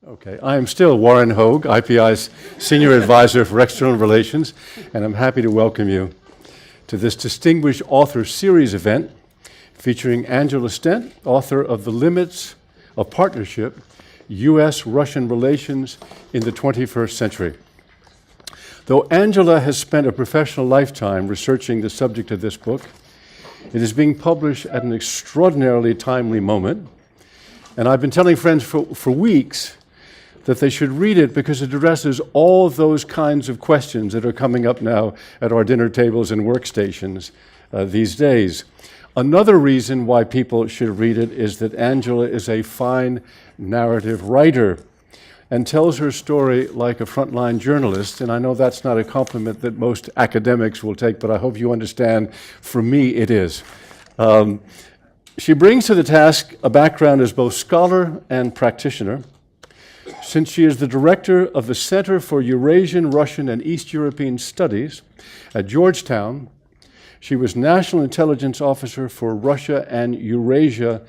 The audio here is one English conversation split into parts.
Okay, I am still Warren Hoge, IPI's Senior Adviser for External Relations, and I'm happy to welcome you to this Distinguished Author Series event featuring Angela Stent, author of The Limits of Partnership, U.S.-Russian Relations in the 21st Century. Though Angela has spent a professional lifetime researching the subject of this book, it is being published at an extraordinarily timely moment, and I've been telling friends for weeks that they should read it because it addresses all of those kinds of questions that are coming up now at our dinner tables and workstations these days. Another reason why people should read it is that Angela is a fine narrative writer and tells her story like a frontline journalist, and I know that's not a compliment that most academics will take, but I hope you understand, for me it is. She brings to the task a background as both scholar and practitioner, since she is the director of the Center for Eurasian, Russian, and East European Studies at Georgetown. She was National Intelligence Officer for Russia and Eurasia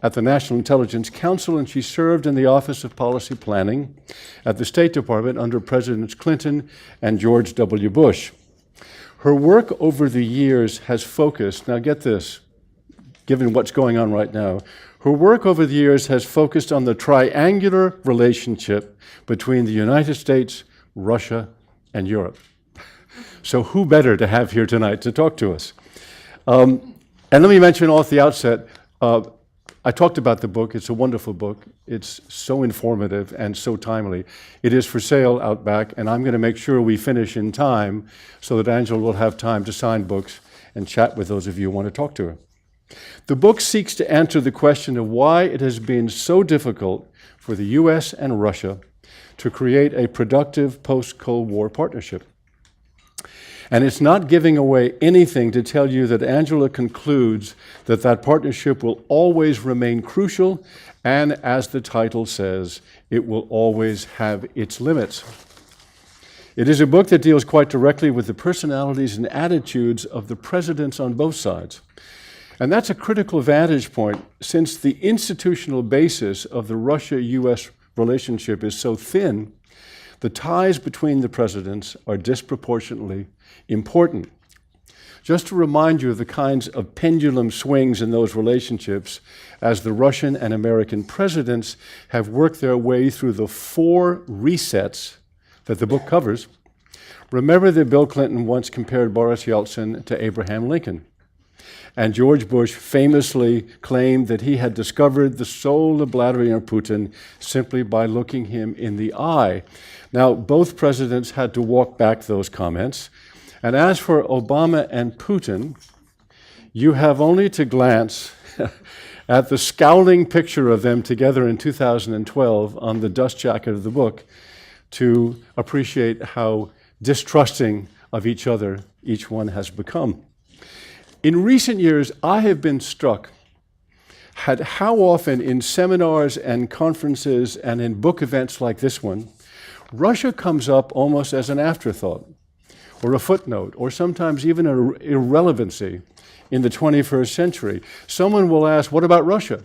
at the National Intelligence Council, and she served in the Office of Policy Planning at the State Department under Presidents Clinton and George W. Bush. Her work over the years has focused, now get this, given what's going on right now, her work over the years has focused on the triangular relationship between the United States, Russia, and Europe. So who better to have here tonight to talk to us? And let me mention off the outset, I talked about the book. It's a wonderful book. It's so informative and so timely. It is for sale out back, and I'm going to make sure we finish in time so that Angela will have time to sign books and chat with those of you who want to talk to her. The book seeks to answer the question of why it has been so difficult for the U.S. and Russia to create a productive post-Cold War partnership. And it's not giving away anything to tell you that Angela concludes that that partnership will always remain crucial, and as the title says, it will always have its limits. It is a book that deals quite directly with the personalities and attitudes of the presidents on both sides. And that's a critical vantage point, since the institutional basis of the Russia-U.S. relationship is so thin, the ties between the presidents are disproportionately important. Just to remind you of the kinds of pendulum swings in those relationships as the Russian and American presidents have worked their way through the 4 resets that the book covers. Remember that Bill Clinton once compared Boris Yeltsin to Abraham Lincoln. And George Bush famously claimed that he had discovered the soul of Vladimir Putin simply by looking him in the eye. Now, both presidents had to walk back those comments. And as for Obama and Putin, you have only to glance at the scowling picture of them together in 2012 on the dust jacket of the book to appreciate how distrusting of each other each one has become. In recent years, I have been struck at how often in seminars and conferences and in book events like this one, Russia comes up almost as an afterthought or a footnote or sometimes even an irrelevancy in the 21st century. Someone will ask, what about Russia?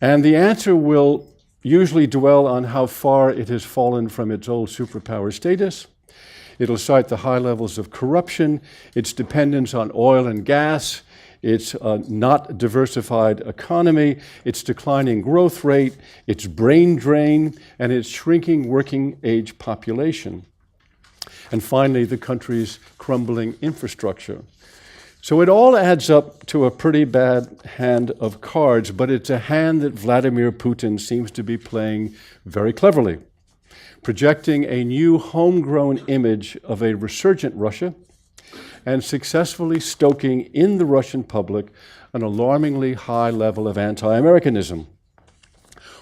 And the answer will usually dwell on how far it has fallen from its old superpower status. It'll cite the high levels of corruption, its dependence on oil and gas, its not diversified economy, its declining growth rate, its brain drain, and its shrinking working age population. And finally, the country's crumbling infrastructure. So it all adds up to a pretty bad hand of cards, but it's a hand that Vladimir Putin seems to be playing very cleverly, projecting a new homegrown image of a resurgent Russia and successfully stoking in the Russian public an alarmingly high level of anti-Americanism.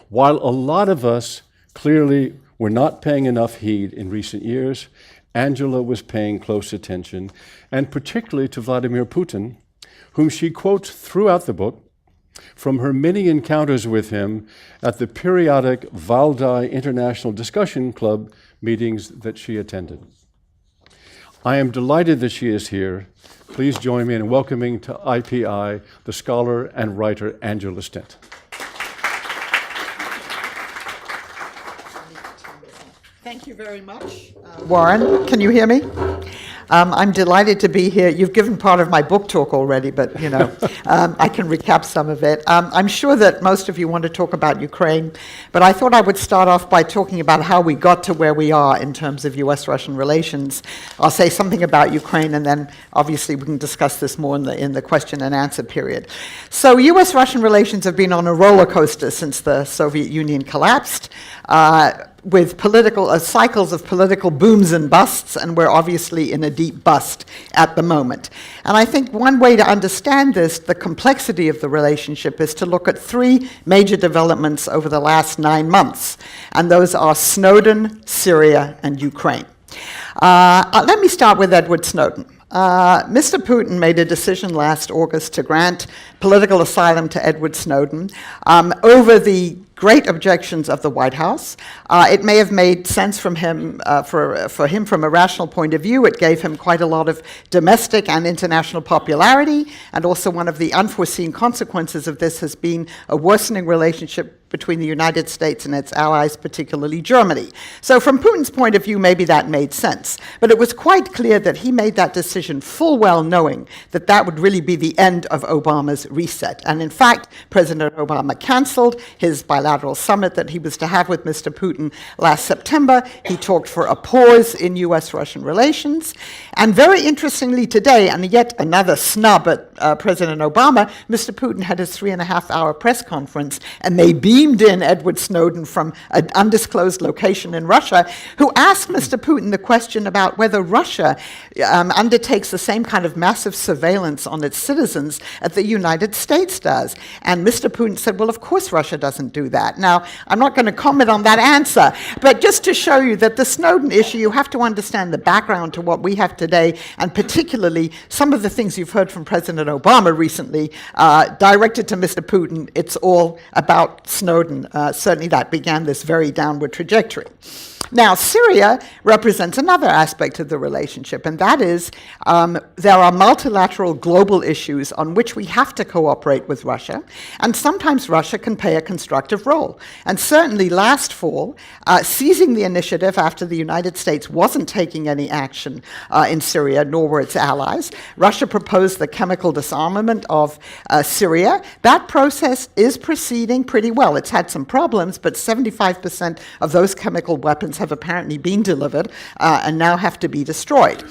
While a lot of us clearly were not paying enough heed in recent years, Angela was paying close attention, and particularly to Vladimir Putin, whom she quotes throughout the book from her many encounters with him at the periodic Valdai International Discussion Club meetings that she attended. I am delighted that she is here. Please join me in welcoming to IPI the scholar and writer Angela Stent. Thank you very much. Warren, can you hear me? I'm delighted to be here. You've given part of my book talk already, but I can recap some of it. I'm sure that most of you want to talk about Ukraine, but I thought I would start off by talking about how we got to where we are in terms of US-Russian relations. I'll say something about Ukraine, and then obviously we can discuss this more in the question and answer period. So US-Russian relations have been on a roller coaster since the Soviet Union collapsed, with cycles of political booms and busts, and we're obviously in a deep bust at the moment. And I think one way to understand this, the complexity of the relationship, is to look at three major developments over the last 9 months, and those are Snowden, Syria, and Ukraine. Let me start with Edward Snowden. Mr. Putin made a decision last August to grant political asylum to Edward Snowden over the great objections of the White House. It may have made sense from him, for him from a rational point of view. It gave him quite a lot of domestic and international popularity, and also one of the unforeseen consequences of this has been a worsening relationship between the United States and its allies, particularly Germany. So from Putin's point of view, maybe that made sense. But it was quite clear that he made that decision full well knowing that that would really be the end of Obama's reset. And in fact, President Obama canceled his bilateral summit that he was to have with Mr. Putin last September. He talked for a pause in US-Russian relations. And very interestingly today, and yet another snub at President Obama, Mr. Putin had his 3.5-hour press conference, and they beamed in Edward Snowden from an undisclosed location in Russia, who asked Mr. Putin the question about whether Russia undertakes the same kind of massive surveillance on its citizens as the United States does. And Mr. Putin said, well, of course Russia doesn't do that. Now, I'm not going to comment on that answer, but just to show you that the Snowden issue, you have to understand the background to what we have today, and particularly some of the things you've heard from President Obama recently, directed to Mr. Putin. It's all about Snowden. Certainly that began this very downward trajectory. Now, Syria represents another aspect of the relationship, and that is there are multilateral global issues on which we have to cooperate with Russia, and sometimes Russia can play a constructive role. And certainly last fall, seizing the initiative after the United States wasn't taking any action in Syria, nor were its allies, Russia proposed the chemical disarmament of Syria. That process is proceeding pretty well. It's had some problems, but 75% of those chemical weapons have apparently been delivered and now have to be destroyed.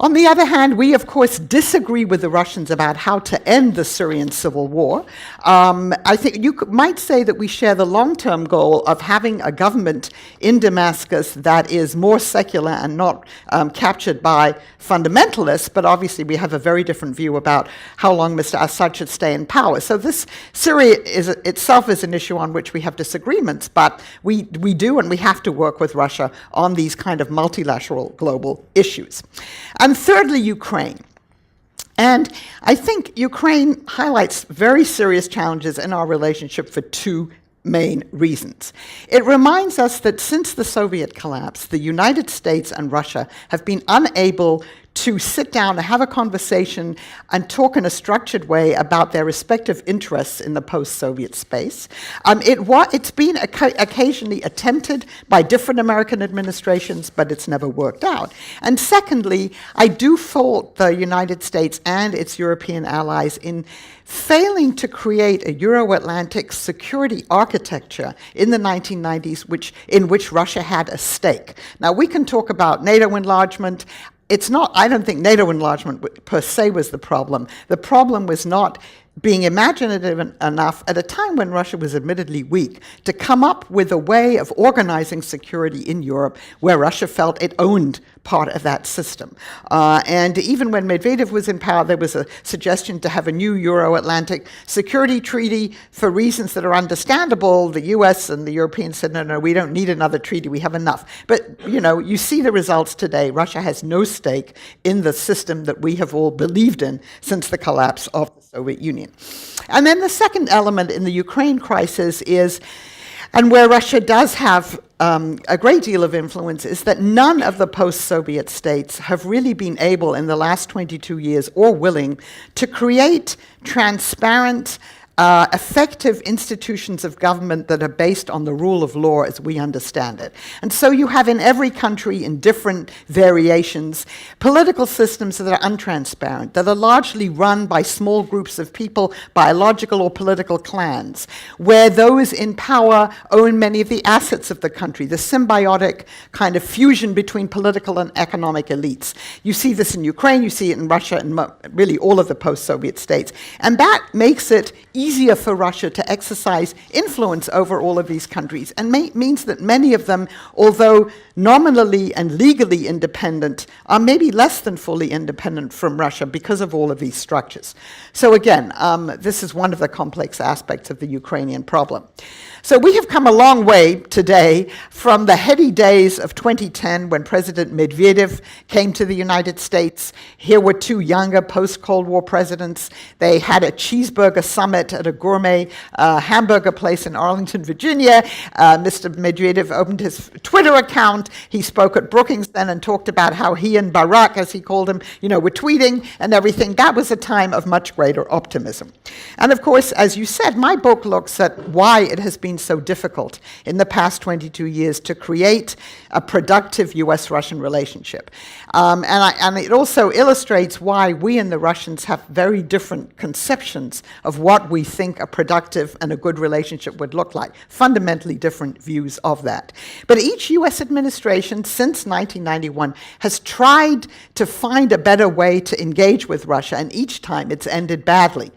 On the other hand, we, of course, disagree with the Russians about how to end the Syrian civil war. I think you might say that we share the long-term goal of having a government in Damascus that is more secular and not captured by fundamentalists, but obviously we have a very different view about how long Mr. Assad should stay in power. So this Syria itself is an issue on which we have disagreements, but we do and we have to work with Russia on these kind of multilateral global issues. And thirdly, Ukraine. And I think Ukraine highlights very serious challenges in our relationship for two main reasons. It reminds us that since the Soviet collapse, the United States and Russia have been unable to sit down and have a conversation and talk in a structured way about their respective interests in the post-Soviet space. It's been occasionally attempted by different American administrations, but it's never worked out. And secondly, I do fault the United States and its European allies in failing to create a Euro-Atlantic security architecture in the 1990s in which Russia had a stake. Now, we can talk about NATO enlargement. I don't think NATO enlargement per se was the problem. The problem was not being imaginative enough at a time when Russia was admittedly weak to come up with a way of organizing security in Europe where Russia felt it owned part of that system. And even when Medvedev was in power, there was a suggestion to have a new Euro-Atlantic security treaty for reasons that are understandable. The US and the Europeans said, no, we don't need another treaty, we have enough. But, you see the results today. Russia has no stake in the system that we have all believed in since the collapse of the Soviet Union. And then the second element in the Ukraine crisis is, and where Russia does have a great deal of influence, is that none of the post-Soviet states have really been able in the last 22 years or willing to create transparent effective institutions of government that are based on the rule of law as we understand it. And so you have in every country, in different variations, political systems that are untransparent, that are largely run by small groups of people, biological or political clans, where those in power own many of the assets of the country, the symbiotic kind of fusion between political and economic elites. You see this in Ukraine, you see it in Russia, and really all of the post-Soviet states. And that makes it easier for Russia to exercise influence over all of these countries, and means that many of them, although nominally and legally independent, are maybe less than fully independent from Russia because of all of these structures. So again, this is one of the complex aspects of the Ukrainian problem. So we have come a long way today from the heady days of 2010 when President Medvedev came to the United States. Here were two younger post-Cold War presidents. They had a cheeseburger summit at a gourmet hamburger place in Arlington, Virginia. Mr. Medvedev opened his Twitter account. He spoke at Brookings then and talked about how he and Barack, as he called him, were tweeting and everything. That was a time of much greater optimism. And of course, as you said, my book looks at why it has been so difficult in the past 22 years to create a productive US-Russian relationship. And it also illustrates why we and the Russians have very different conceptions of what we think a productive and a good relationship would look like. Fundamentally different views of that. But each US administration since 1991 has tried to find a better way to engage with Russia, and each time it's ended badly.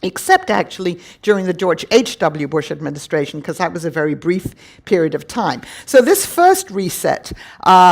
Except actually during the George H.W. Bush administration, because that was a very brief period of time. So this first reset,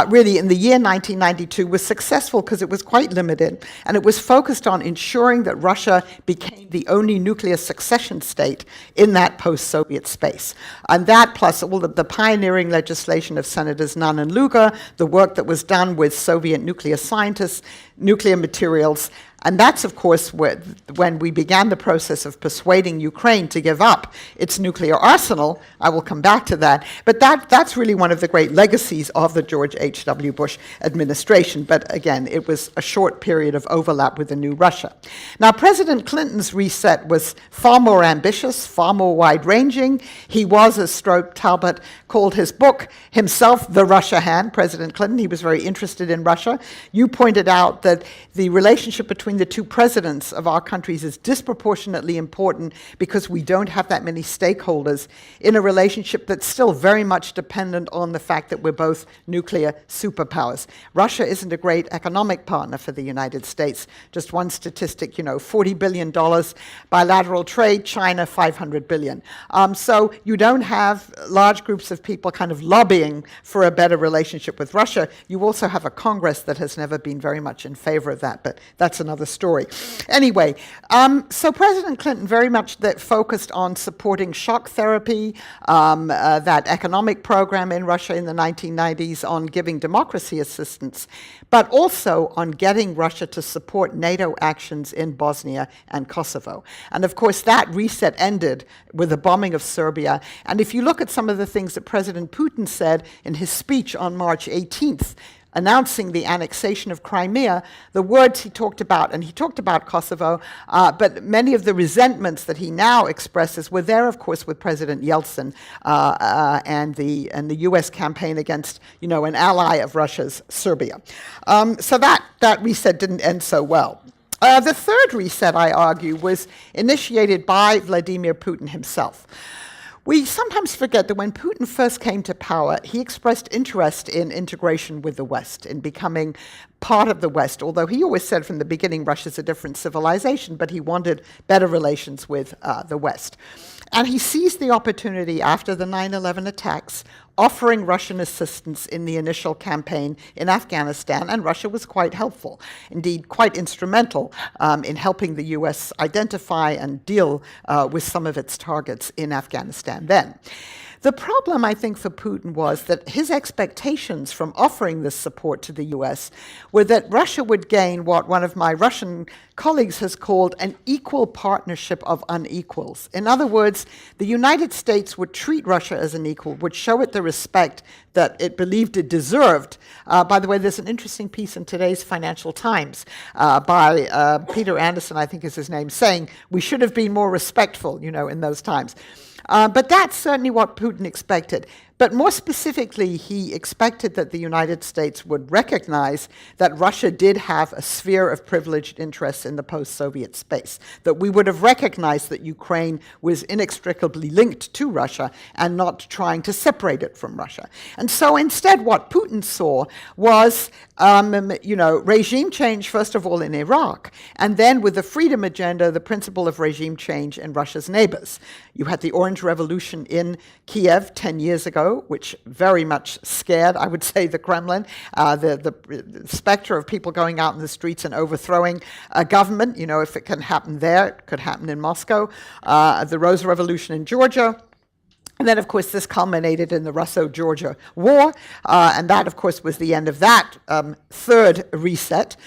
really in the year 1992, was successful because it was quite limited, and it was focused on ensuring that Russia became the only nuclear succession state in that post-Soviet space. And that, plus all of the pioneering legislation of Senators Nunn and Lugar, the work that was done with Soviet nuclear scientists, nuclear materials, and that's, of course, when we began the process of persuading Ukraine to give up its nuclear arsenal. I will come back to that. But that's really one of the great legacies of the George H.W. Bush administration. But again, it was a short period of overlap with the new Russia. Now, President Clinton's reset was far more ambitious, far more wide-ranging. He was, as Strobe Talbot called his book himself, The Russia Hand, President Clinton. He was very interested in Russia. You pointed out that the relationship between the two presidents of our countries is disproportionately important because we don't have that many stakeholders in a relationship that's still very much dependent on the fact that we're both nuclear superpowers. Russia isn't a great economic partner for the United States. Just one statistic, $40 billion bilateral trade, China $500 billion. So you don't have large groups of people kind of lobbying for a better relationship with Russia. You also have a Congress that has never been very much in favor of that, but that's another story. Anyway, so President Clinton very much focused on supporting shock therapy, that economic program in Russia in the 1990s, on giving democracy assistance, but also on getting Russia to support NATO actions in Bosnia and Kosovo. And of course, that reset ended with the bombing of Serbia. And if you look at some of the things that President Putin said in his speech on March 18th, announcing the annexation of Crimea, the words he talked about, and he talked about Kosovo, but many of the resentments that he now expresses were there, of course, with President Yeltsin and the U.S. campaign against, an ally of Russia's, Serbia. So that reset didn't end so well. The third reset, I argue, was initiated by Vladimir Putin himself. We sometimes forget that when Putin first came to power, he expressed interest in integration with the West, in becoming part of the West, although he always said from the beginning Russia's a different civilization, but he wanted better relations with the West. And he seized the opportunity after the 9/11 attacks, offering Russian assistance in the initial campaign in Afghanistan, and Russia was quite helpful, indeed quite instrumental in helping the US identify and deal with some of its targets in Afghanistan then. The problem, I think, for Putin was that his expectations from offering this support to the US were that Russia would gain what one of my Russian colleagues has called an equal partnership of unequals. In other words, the United States would treat Russia as an equal, would show it the respect that it believed it deserved. By the way, there's an interesting piece in today's Financial Times by Peter Anderson, I think is his name, saying we should have been more respectful, in those times. But that's certainly what Putin expected. But more specifically, he expected that the United States would recognize that Russia did have a sphere of privileged interests in the post-Soviet space, that we would have recognized that Ukraine was inextricably linked to Russia and not trying to separate it from Russia. And so instead, what Putin saw was, regime change, first of all, in Iraq, and then with the freedom agenda, the principle of regime change in Russia's neighbors. You had the Orange Revolution in Kiev 10 years ago, which very much scared, I would say, the Kremlin. The specter of people going out in the streets and overthrowing a government, if it can happen there, it could happen in Moscow. The Rose Revolution in Georgia. And then, of course, this culminated in the Russo-Georgia War, and that, of course, was the end of that third reset,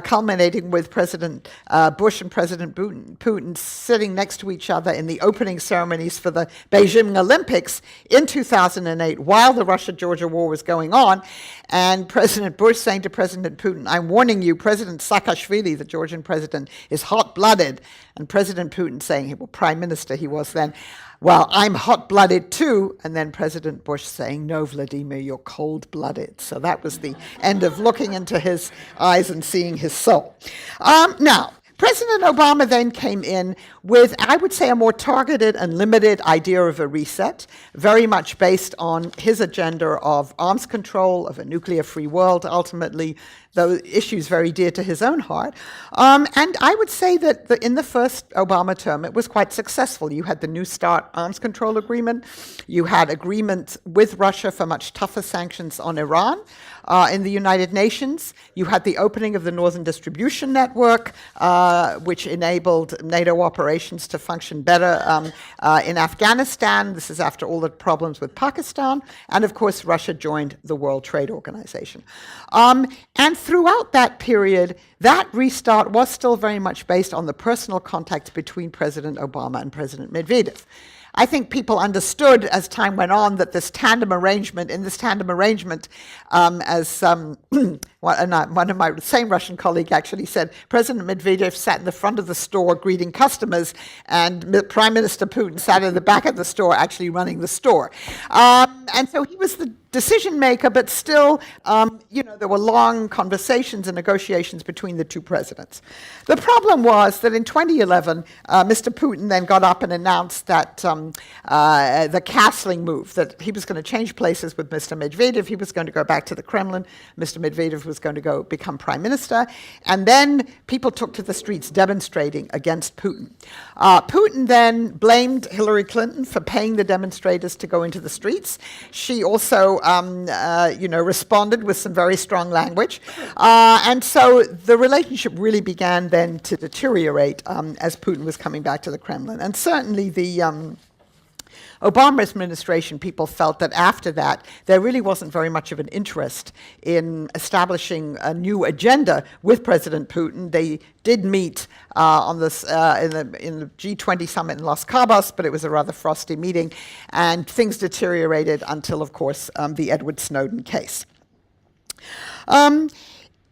culminating with President Bush and President Putin sitting next to each other in the opening ceremonies for the Beijing Olympics in 2008 while the Russia-Georgia War was going on, and President Bush saying to President Putin, "I'm warning you, President Saakashvili, the Georgian president, is hot-blooded," and President Putin saying, well, Prime Minister he was then, "Well, I'm hot-blooded too," and then President Bush saying, "No, Vladimir, you're cold-blooded." So that was the end of looking into his eyes and seeing his soul. Now, President Obama then came in with, I would say, a more targeted and limited idea of a reset, very much based on his agenda of arms control, of a nuclear-free world, ultimately, those issues very dear to his own heart. And I would say that in the first Obama term, it was quite successful. You had the New START arms control agreement. You had agreement with Russia for much tougher sanctions on Iran in the United Nations. You had the opening of the Northern Distribution Network, which enabled NATO operations to function better in Afghanistan. This is after all the problems with Pakistan. And of course, Russia joined the World Trade Organization. And throughout that period, that restart was still very much based on the personal contacts between President Obama and President Medvedev. I think people understood as time went on that this tandem arrangement, as one of my same Russian colleague actually said, President Medvedev sat in the front of the store greeting customers, and Prime Minister Putin sat in the back of the store actually running the store. And so he was the decision maker, but still, there were long conversations and negotiations between the two presidents. The problem was that in 2011, Mr. Putin then got up and announced that the castling move, that he was going to change places with Mr. Medvedev. He was going to go back to the Kremlin. Mr. Medvedev was going to go become prime minister. And then people took to the streets demonstrating against Putin. Putin then blamed Hillary Clinton for paying the demonstrators to go into the streets. She also responded with some very strong language. And so the relationship really began then to deteriorate as Putin was coming back to the Kremlin. And certainly the Obama administration, people felt that after that, there really wasn't very much of an interest in establishing a new agenda with President Putin. They did meet in the G20 summit in Los Cabos, but it was a rather frosty meeting, and things deteriorated until, of course, the Edward Snowden case.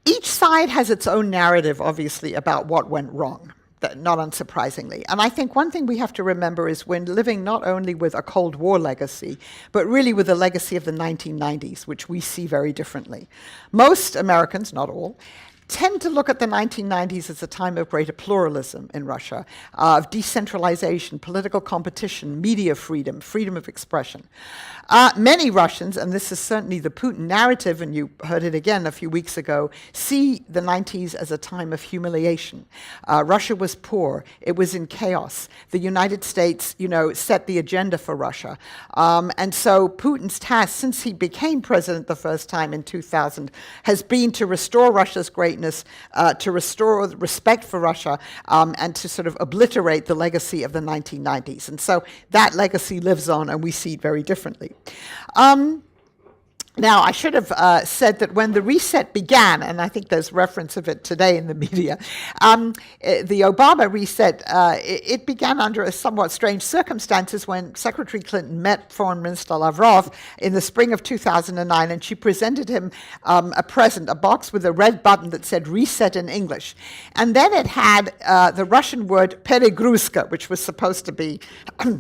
Each side has its own narrative, obviously, about what went wrong. Not unsurprisingly. And I think one thing we have to remember is we're living not only with a Cold War legacy, but really with the legacy of the 1990s, which we see very differently. Most Americans, not all, tend to look at the 1990s as a time of greater pluralism in Russia, of decentralization, political competition, media freedom, freedom of expression. Many Russians, and this is certainly the Putin narrative, and you heard it again a few weeks ago, see the 90s as a time of humiliation. Russia was poor. It was in chaos. The United States, set the agenda for Russia. And so Putin's task, since he became president the first time in 2000, has been to restore Russia's great greatness, to restore respect for Russia, and to sort of obliterate the legacy of the 1990s. And so that legacy lives on, and we see it very differently. Now, I should have said that when the reset began, and I think there's reference of it today in the media, the Obama reset, it began under a somewhat strange circumstances when Secretary Clinton met Foreign Minister Lavrov in the spring of 2009, and she presented him a present, a box with a red button that said reset in English. And then it had the Russian word peregruska, which was supposed to be,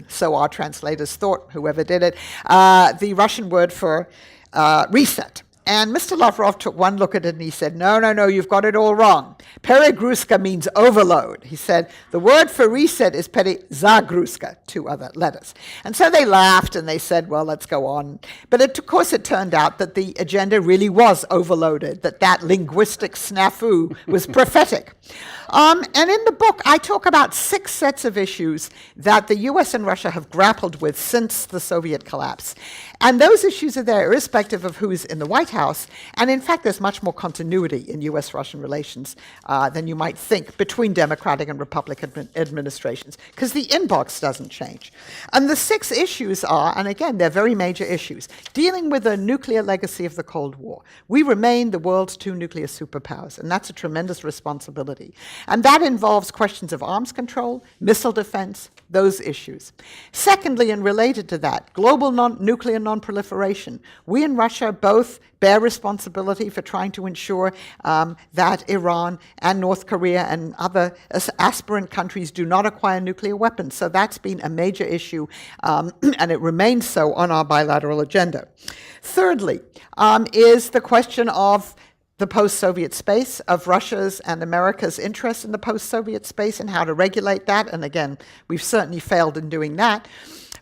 so our translators thought, whoever did it, the Russian word for reset. And Mr. Lavrov took one look at it and he said, no, you've got it all wrong. Peregruska means overload. He said, the word for reset is perezagruska, 2 other letters. And so they laughed and they said, well, let's go on. But of course it turned out that the agenda really was overloaded, that linguistic snafu was prophetic. And in the book, I talk about 6 sets of issues that the US and Russia have grappled with since the Soviet collapse. And those issues are there irrespective of who's in the White House. And in fact, there's much more continuity in US-Russian relations than you might think between Democratic and Republican administrations, because the inbox doesn't change. And the 6 issues are, and again, they're very major issues, dealing with the nuclear legacy of the Cold War. We remain the world's 2 nuclear superpowers, and that's a tremendous responsibility. And that involves questions of arms control, missile defense, those issues. Secondly, and related to that, global nuclear non-proliferation. We and Russia both bear responsibility for trying to ensure that Iran and North Korea and other aspirant countries do not acquire nuclear weapons. So that's been a major issue, and it remains so on our bilateral agenda. Thirdly, is the question of the post-Soviet space, of Russia's and America's interest in the post-Soviet space and how to regulate that. And again, we've certainly failed in doing that.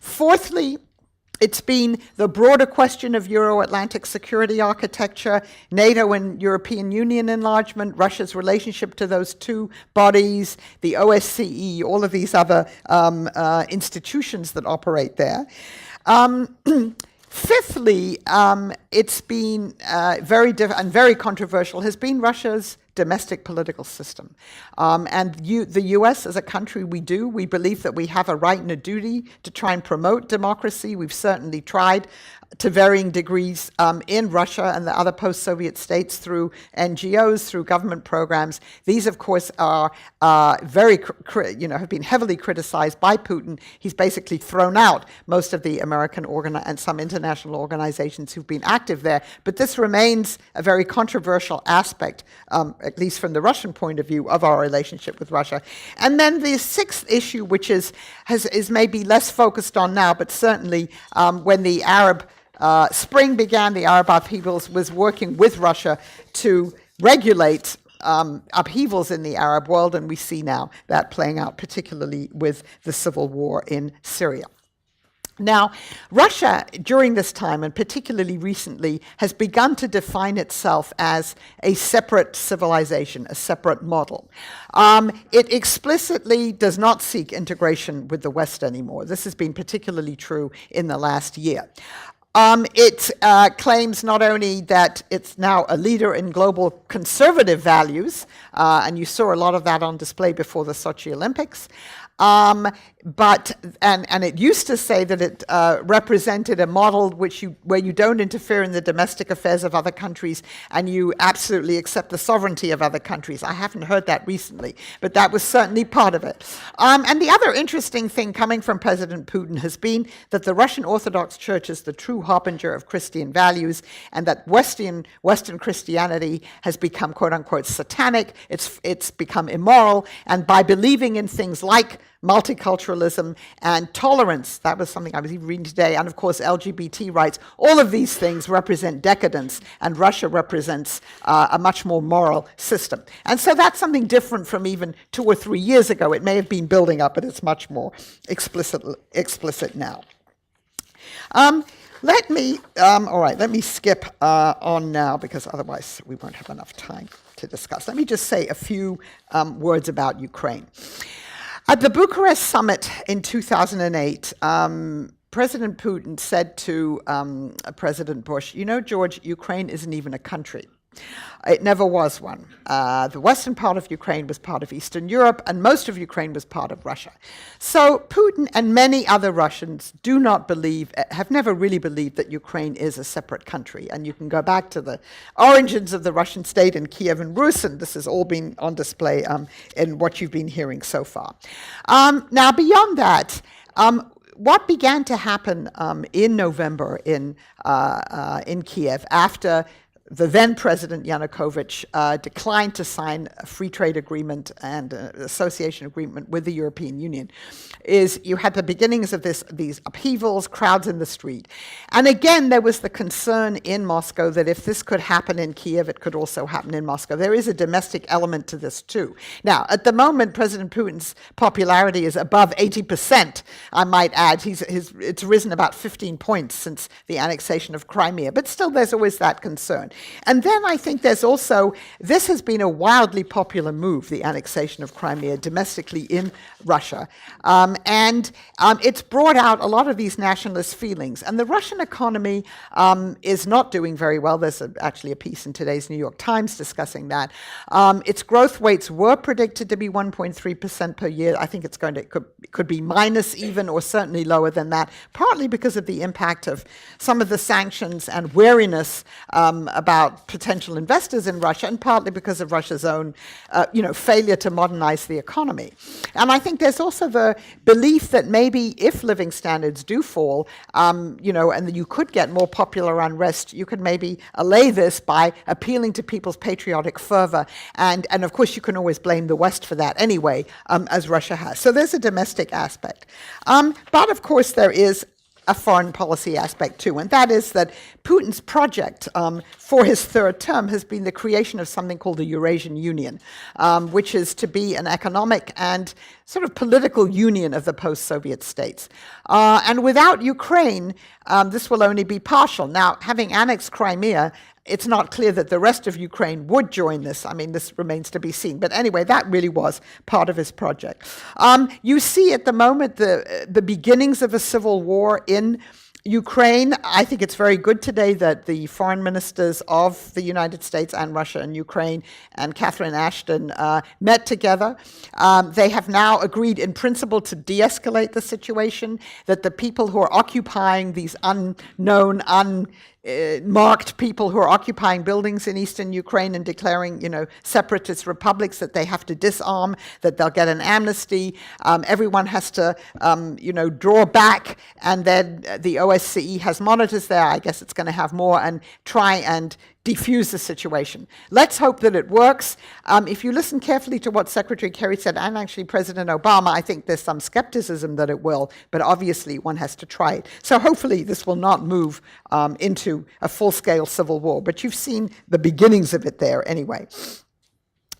Fourthly, it's been the broader question of Euro-Atlantic security architecture, NATO and European Union enlargement, Russia's relationship to those 2 bodies, the OSCE, all of these other institutions that operate there. Fifthly, it's been very controversial, has been Russia's domestic political system. And the US as a country, we believe that we have a right and a duty to try and promote democracy. We've certainly tried to varying degrees in Russia and the other post-Soviet states through NGOs, through government programs. These, of course, are have been heavily criticized by Putin. He's basically thrown out most of the American and some international organizations who've been active there. But this remains a very controversial aspect, at least from the Russian point of view, of our relationship with Russia. And then the 6th issue, which is maybe less focused on now, but certainly when the Arab Spring began, the Arab upheavals, was working with Russia to regulate upheavals in the Arab world, and we see now that playing out particularly with the civil war in Syria. Now, Russia, during this time, and particularly recently, has begun to define itself as a separate civilization, a separate model. It explicitly does not seek integration with the West anymore. This has been particularly true in the last year. It claims not only that it's now a leader in global conservative values, and you saw a lot of that on display before the Sochi Olympics, but it used to say that it represented a model where you don't interfere in the domestic affairs of other countries and you absolutely accept the sovereignty of other countries. I haven't heard that recently, but that was certainly part of it. And the other interesting thing coming from President Putin has been that the Russian Orthodox Church is the true harbinger of Christian values, and that Western Christianity has become, quote unquote, satanic. It's become immoral, and by believing in things like multiculturalism and tolerance, that was something I was even reading today, and of course LGBT rights, all of these things represent decadence, and Russia represents a much more moral system. And so that's something different from even 2 or 3 years ago. It may have been building up, but it's much more explicit now. Let me skip on now, because otherwise we won't have enough time to discuss. Let me just say a few words about Ukraine. At the Bucharest summit in 2008, President Putin said to President Bush, you know, George, Ukraine isn't even a country. It never was one. The western part of Ukraine was part of Eastern Europe, and most of Ukraine was part of Russia. So Putin and many other Russians do not believe, have never really believed that Ukraine is a separate country. And you can go back to the origins of the Russian state in Kiev and Rus, and this has all been on display in what you've been hearing so far. Now, beyond that, what began to happen in November in Kiev after the then President Yanukovych declined to sign a free trade agreement and an association agreement with the European Union, is you had the beginnings of these upheavals, crowds in the street. And again, there was the concern in Moscow that if this could happen in Kiev, it could also happen in Moscow. There is a domestic element to this too. Now, at the moment, President Putin's popularity is above 80%, I might add. It's risen about 15 points since the annexation of Crimea, but still there's always that concern. And then I think there's also, this has been a wildly popular move, the annexation of Crimea domestically in Russia. And it's brought out a lot of these nationalist feelings. And the Russian economy is not doing very well. There's actually a piece in today's New York Times discussing that. Its growth rates were predicted to be 1.3% per year. I think could be minus even, or certainly lower than that, partly because of the impact of some of the sanctions and wariness about potential investors in Russia, and partly because of Russia's own, failure to modernize the economy. And I think there's also the belief that maybe if living standards do fall, and you could get more popular unrest, you could maybe allay this by appealing to people's patriotic fervor. And of course, you can always blame the West for that anyway, as Russia has. So there's a domestic aspect. But of course, there is a foreign policy aspect too, and that is that Putin's project for his third term has been the creation of something called the Eurasian Union, which is to be an economic and sort of political union of the post-Soviet states. And without Ukraine, this will only be partial. Now, having annexed Crimea, it's not clear that the rest of Ukraine would join this. I mean, this remains to be seen. But anyway, that really was part of his project. You see at the moment the beginnings of a civil war in Ukraine. I think it's very good today that the foreign ministers of the United States and Russia and Ukraine and Catherine Ashton met together. They have now agreed in principle to de-escalate the situation, that the people who are occupying these unknown, marked people who are occupying buildings in eastern Ukraine and declaring, separatist republics, that they have to disarm, that they'll get an amnesty. Everyone has to, draw back, and then the OSCE has monitors there. I guess it's going to have more, and try and defuse the situation. Let's hope that it works. If you listen carefully to what Secretary Kerry said, and actually President Obama, I think there's some skepticism that it will, but obviously one has to try it. So hopefully this will not move into a full-scale civil war, but you've seen the beginnings of it there anyway.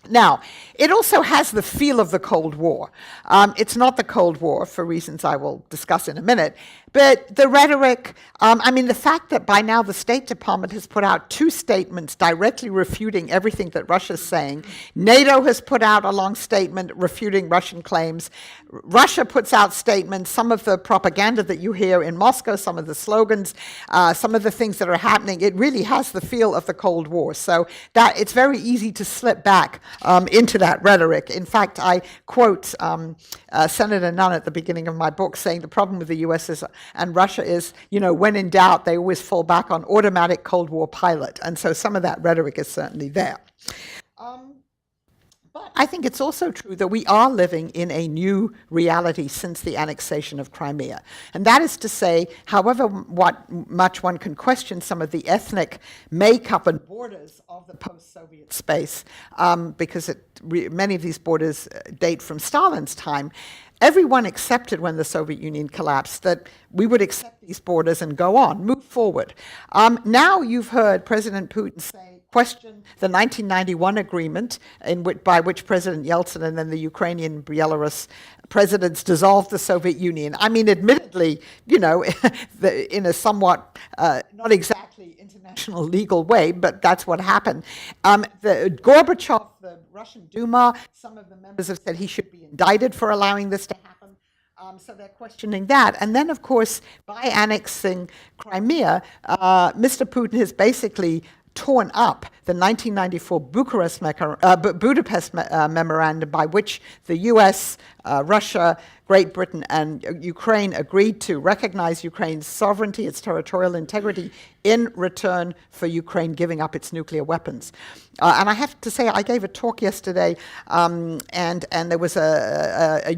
Now, it also has the feel of the Cold War. It's not the Cold War, for reasons I will discuss in a minute, but the rhetoric, the fact that by now the State Department has put out 2 statements directly refuting everything that Russia's saying. NATO has put out a long statement refuting Russian claims. Russia puts out statements, some of the propaganda that you hear in Moscow, some of the slogans, some of the things that are happening, it really has the feel of the Cold War. So that it's very easy to slip back into that rhetoric. In fact, I quote Senator Nunn at the beginning of my book saying the problem with the US and Russia is, when in doubt, they always fall back on automatic Cold War pilot. And so some of that rhetoric is certainly there. But I think it's also true that we are living in a new reality since the annexation of Crimea. And that is to say, however much one can question some of the ethnic makeup and borders of the post-Soviet space, because many of these borders date from Stalin's time, everyone accepted when the Soviet Union collapsed that we would accept these borders and go on, move forward. Now you've heard President Putin question the 1991 agreement by which President Yeltsin and then the Ukrainian Belarus presidents dissolved the Soviet Union. I mean, admittedly, in a somewhat not exactly international legal way, but that's what happened. Gorbachev, the Russian Duma, some of the members have said he should be indicted for allowing this to happen. So they're questioning that. And then, of course, by annexing Crimea, Mr. Putin has basically torn up the 1994 Budapest memorandum, by which the US, Russia, Great Britain, and Ukraine agreed to recognize Ukraine's sovereignty, its territorial integrity, in return for Ukraine giving up its nuclear weapons. And I have to say, I gave a talk yesterday, and there was a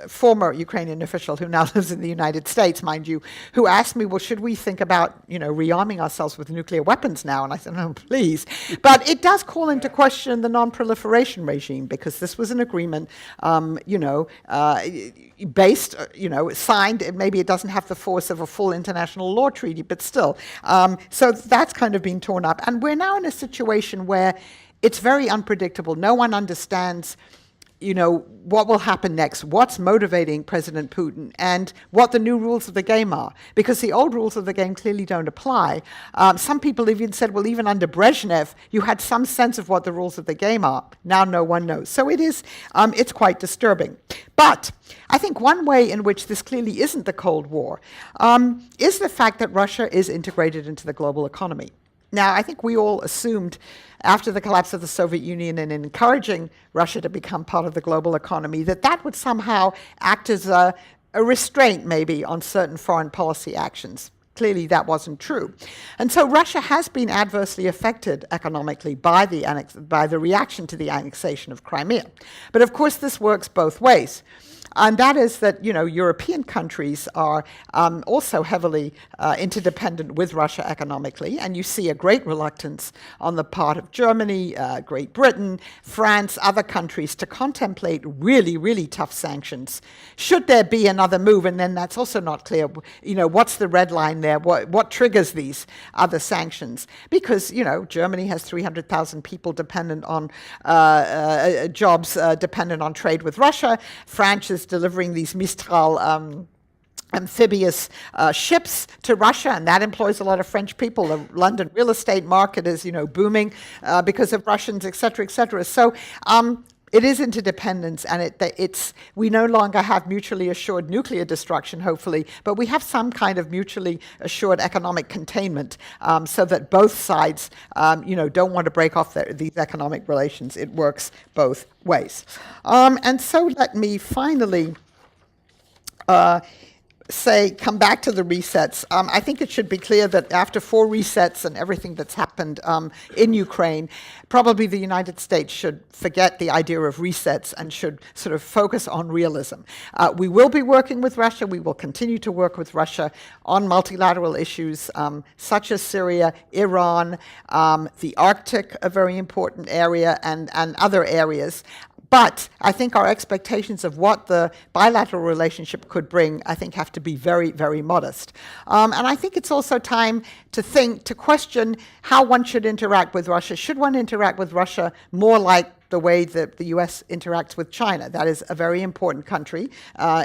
former Ukrainian official who now lives in the United States, mind you, who asked me, well, should we think about, rearming ourselves with nuclear weapons now? And I said, no, please. But it does call into question the non-proliferation regime, because this was an agreement, based, signed, maybe it doesn't have the force of a full international law treaty, but still. So that's kind of been torn up. And we're now in a situation where it's very unpredictable. No one understands, what will happen next, what's motivating President Putin, and what the new rules of the game are, because the old rules of the game clearly don't apply. Some people even said, well, even under Brezhnev, you had some sense of what the rules of the game are. Now no one knows. So it's quite disturbing. But I think one way in which this clearly isn't the Cold War is the fact that Russia is integrated into the global economy. Now, I think we all assumed after the collapse of the Soviet Union and in encouraging Russia to become part of the global economy that would somehow act as a restraint maybe on certain foreign policy actions. Clearly, that wasn't true. And so Russia has been adversely affected economically by the reaction to the annexation of Crimea. But of course, this works both ways. And that is that, European countries are also heavily interdependent with Russia economically, and you see a great reluctance on the part of Germany, Great Britain, France, other countries to contemplate really, really tough sanctions. Should there be another move, and then that's also not clear, what's the red line there? What triggers these other sanctions? Because, Germany has 300,000 people dependent on jobs dependent on trade with Russia. France is delivering these Mistral amphibious ships to Russia, and that employs a lot of French people. The London real estate market is, booming because of Russians, et cetera, et cetera. So it is interdependence, and we no longer have mutually assured nuclear destruction, hopefully, but we have some kind of mutually assured economic containment, so that both sides, don't want to break off these economic relations. It works both ways. And so let me finally come back to the resets. I think it should be clear that after 4 resets and everything that's happened in Ukraine, probably the United States should forget the idea of resets and should sort of focus on realism. We will be working with Russia. We will continue to work with Russia on multilateral issues such as Syria, Iran, the Arctic, a very important area, and other areas. But I think our expectations of what the bilateral relationship could bring, I think, have to be very, very modest. And I think it's also time to question how one should interact with Russia. Should one interact with Russia more like the way that the US interacts with China? That is a very important country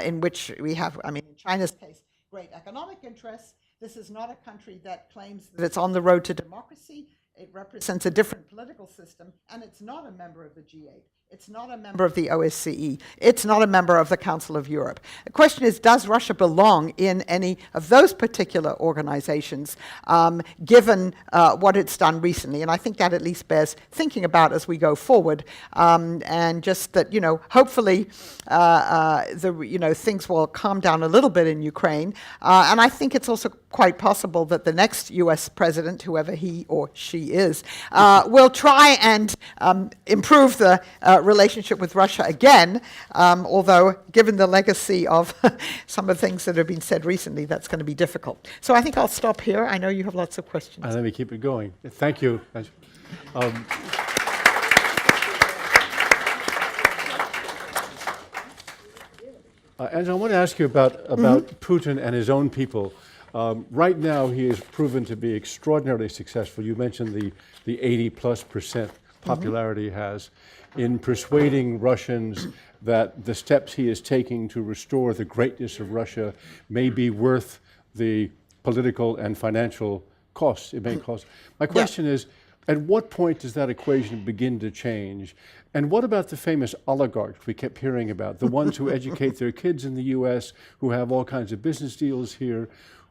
in which we have, in China's case, great economic interests. This is not a country that claims that it's on the road to democracy. It represents a different political system, and it's not a member of the G8. It's not a member of the OSCE. It's not a member of the Council of Europe. The question is, does Russia belong in any of those particular organizations, given what it's done recently? And I think that at least bears thinking about as we go forward. And just that, hopefully, things will calm down a little bit in Ukraine. And I think it's also quite possible that the next U.S. president, whoever he or she is, will try and improve the relationship with Russia again, although given the legacy of some of the things that have been said recently, that's going to be difficult. So I think I'll stop here. I know you have lots of questions. Let me keep it going. Thank you. Angela, I want to ask you about Putin and his own people. Right now, he has proven to be extraordinarily successful. You mentioned the 80+% popularity he has in persuading Russians that the steps he is taking to restore the greatness of Russia may be worth the political and financial costs it may cost. My question is, at what point does that equation begin to change? And what about the famous oligarchs we kept hearing about, the ones who educate their kids in the US, who have all kinds of business deals here,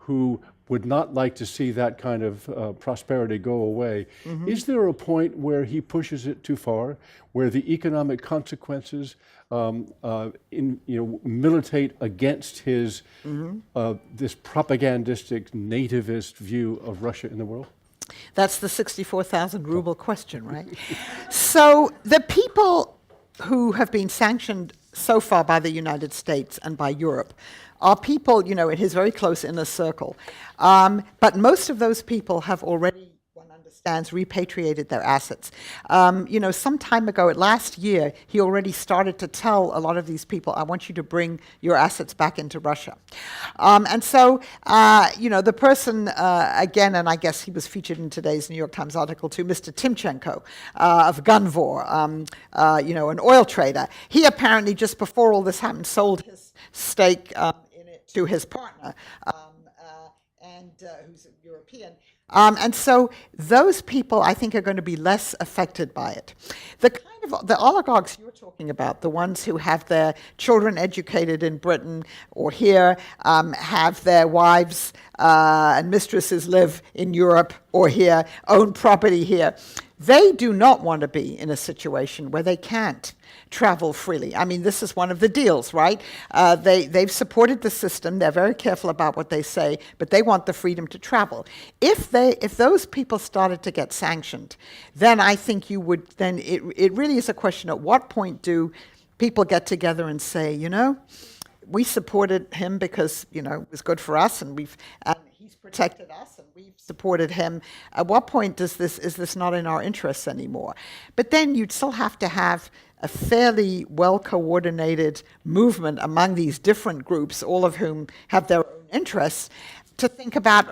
who would not like to see that kind of prosperity go away. Is there a point where he pushes it too far, where the economic consequences militate against his this propagandistic nativist view of Russia in the world? That's the 64,000 ruble question, right? So the people who have been sanctioned so far by the United States and by Europe are people, in his very close inner circle. But most of those people have already, one understands, repatriated their assets. Some time ago, last year, he already started to tell a lot of these people, I want you to bring your assets back into Russia. The person, again, and I guess he was featured in today's New York Times article too, Mr. Timchenko of Gunvor, an oil trader. He apparently, just before all this happened, sold his stake in it to his partner, who's European. And so those people, I think, are going to be less affected by it. The oligarchs you're talking about, the ones who have their children educated in Britain or here, have their wives and mistresses live in Europe or here, own property here, they do not want to be in a situation where they can't travel freely. I mean, this is one of the deals, right? They've supported the system. They're very careful about what they say, but they want the freedom to travel. If those people started to get sanctioned, then I think it really is a question, at what point do people get together and say, we supported him because, it was good for us, and he's protected us, and we've supported him. At what point is this not in our interests anymore? But then you'd still have to have a fairly well-coordinated movement among these different groups, all of whom have their own interests, to think about,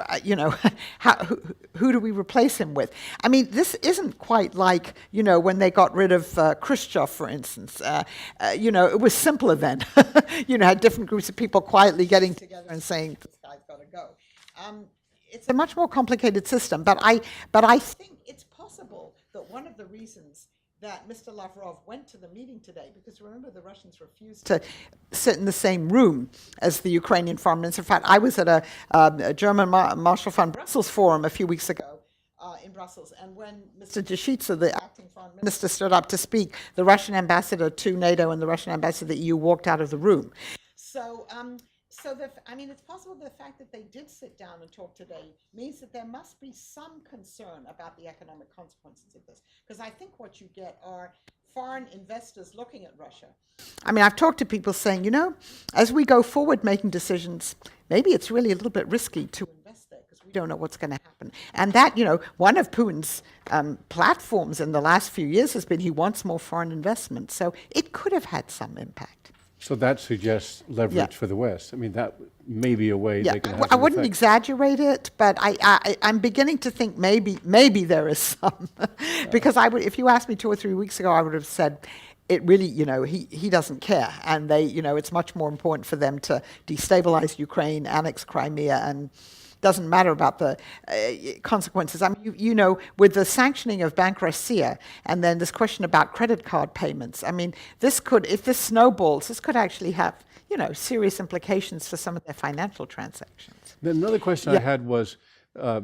who do we replace him with? I mean, this isn't quite like, when they got rid of Khrushchev, for instance. It was simpler then. Had different groups of people quietly getting together and saying, this guy's got to go. It's a much more complicated system, but I think it's possible that one of the reasons that Mr. Lavrov went to the meeting today, because remember, the Russians refused to sit in the same room as the Ukrainian foreign minister. In fact, I was at a German Marshall Fund Brussels forum a few weeks ago in Brussels, and when Mr. Deshitsa, the acting foreign minister, stood up to speak, the Russian ambassador to NATO and the Russian ambassador to the EU walked out of the room. It's possible the fact that they did sit down and talk today means that there must be some concern about the economic consequences of this. Because I think what you get are foreign investors looking at Russia. I mean, I've talked to people saying, as we go forward making decisions, maybe it's really a little bit risky to invest there because we don't know what's going to happen. And that, one of Putin's platforms in the last few years has been he wants more foreign investment. So it could have had some impact. So that suggests leverage for the West. I mean, that may be a way they can have I wouldn't effect. exaggerate it, but I'm beginning to think maybe there is some. Because if you asked me 2 or 3 weeks ago, I would have said, it really, he doesn't care. And it's much more important for them to destabilize Ukraine, annex Crimea, and doesn't matter about the consequences. I mean, with the sanctioning of Bank Russia and then this question about credit card payments, I mean, if this snowballs, this could actually have, serious implications for some of their financial transactions. Then another question I had was,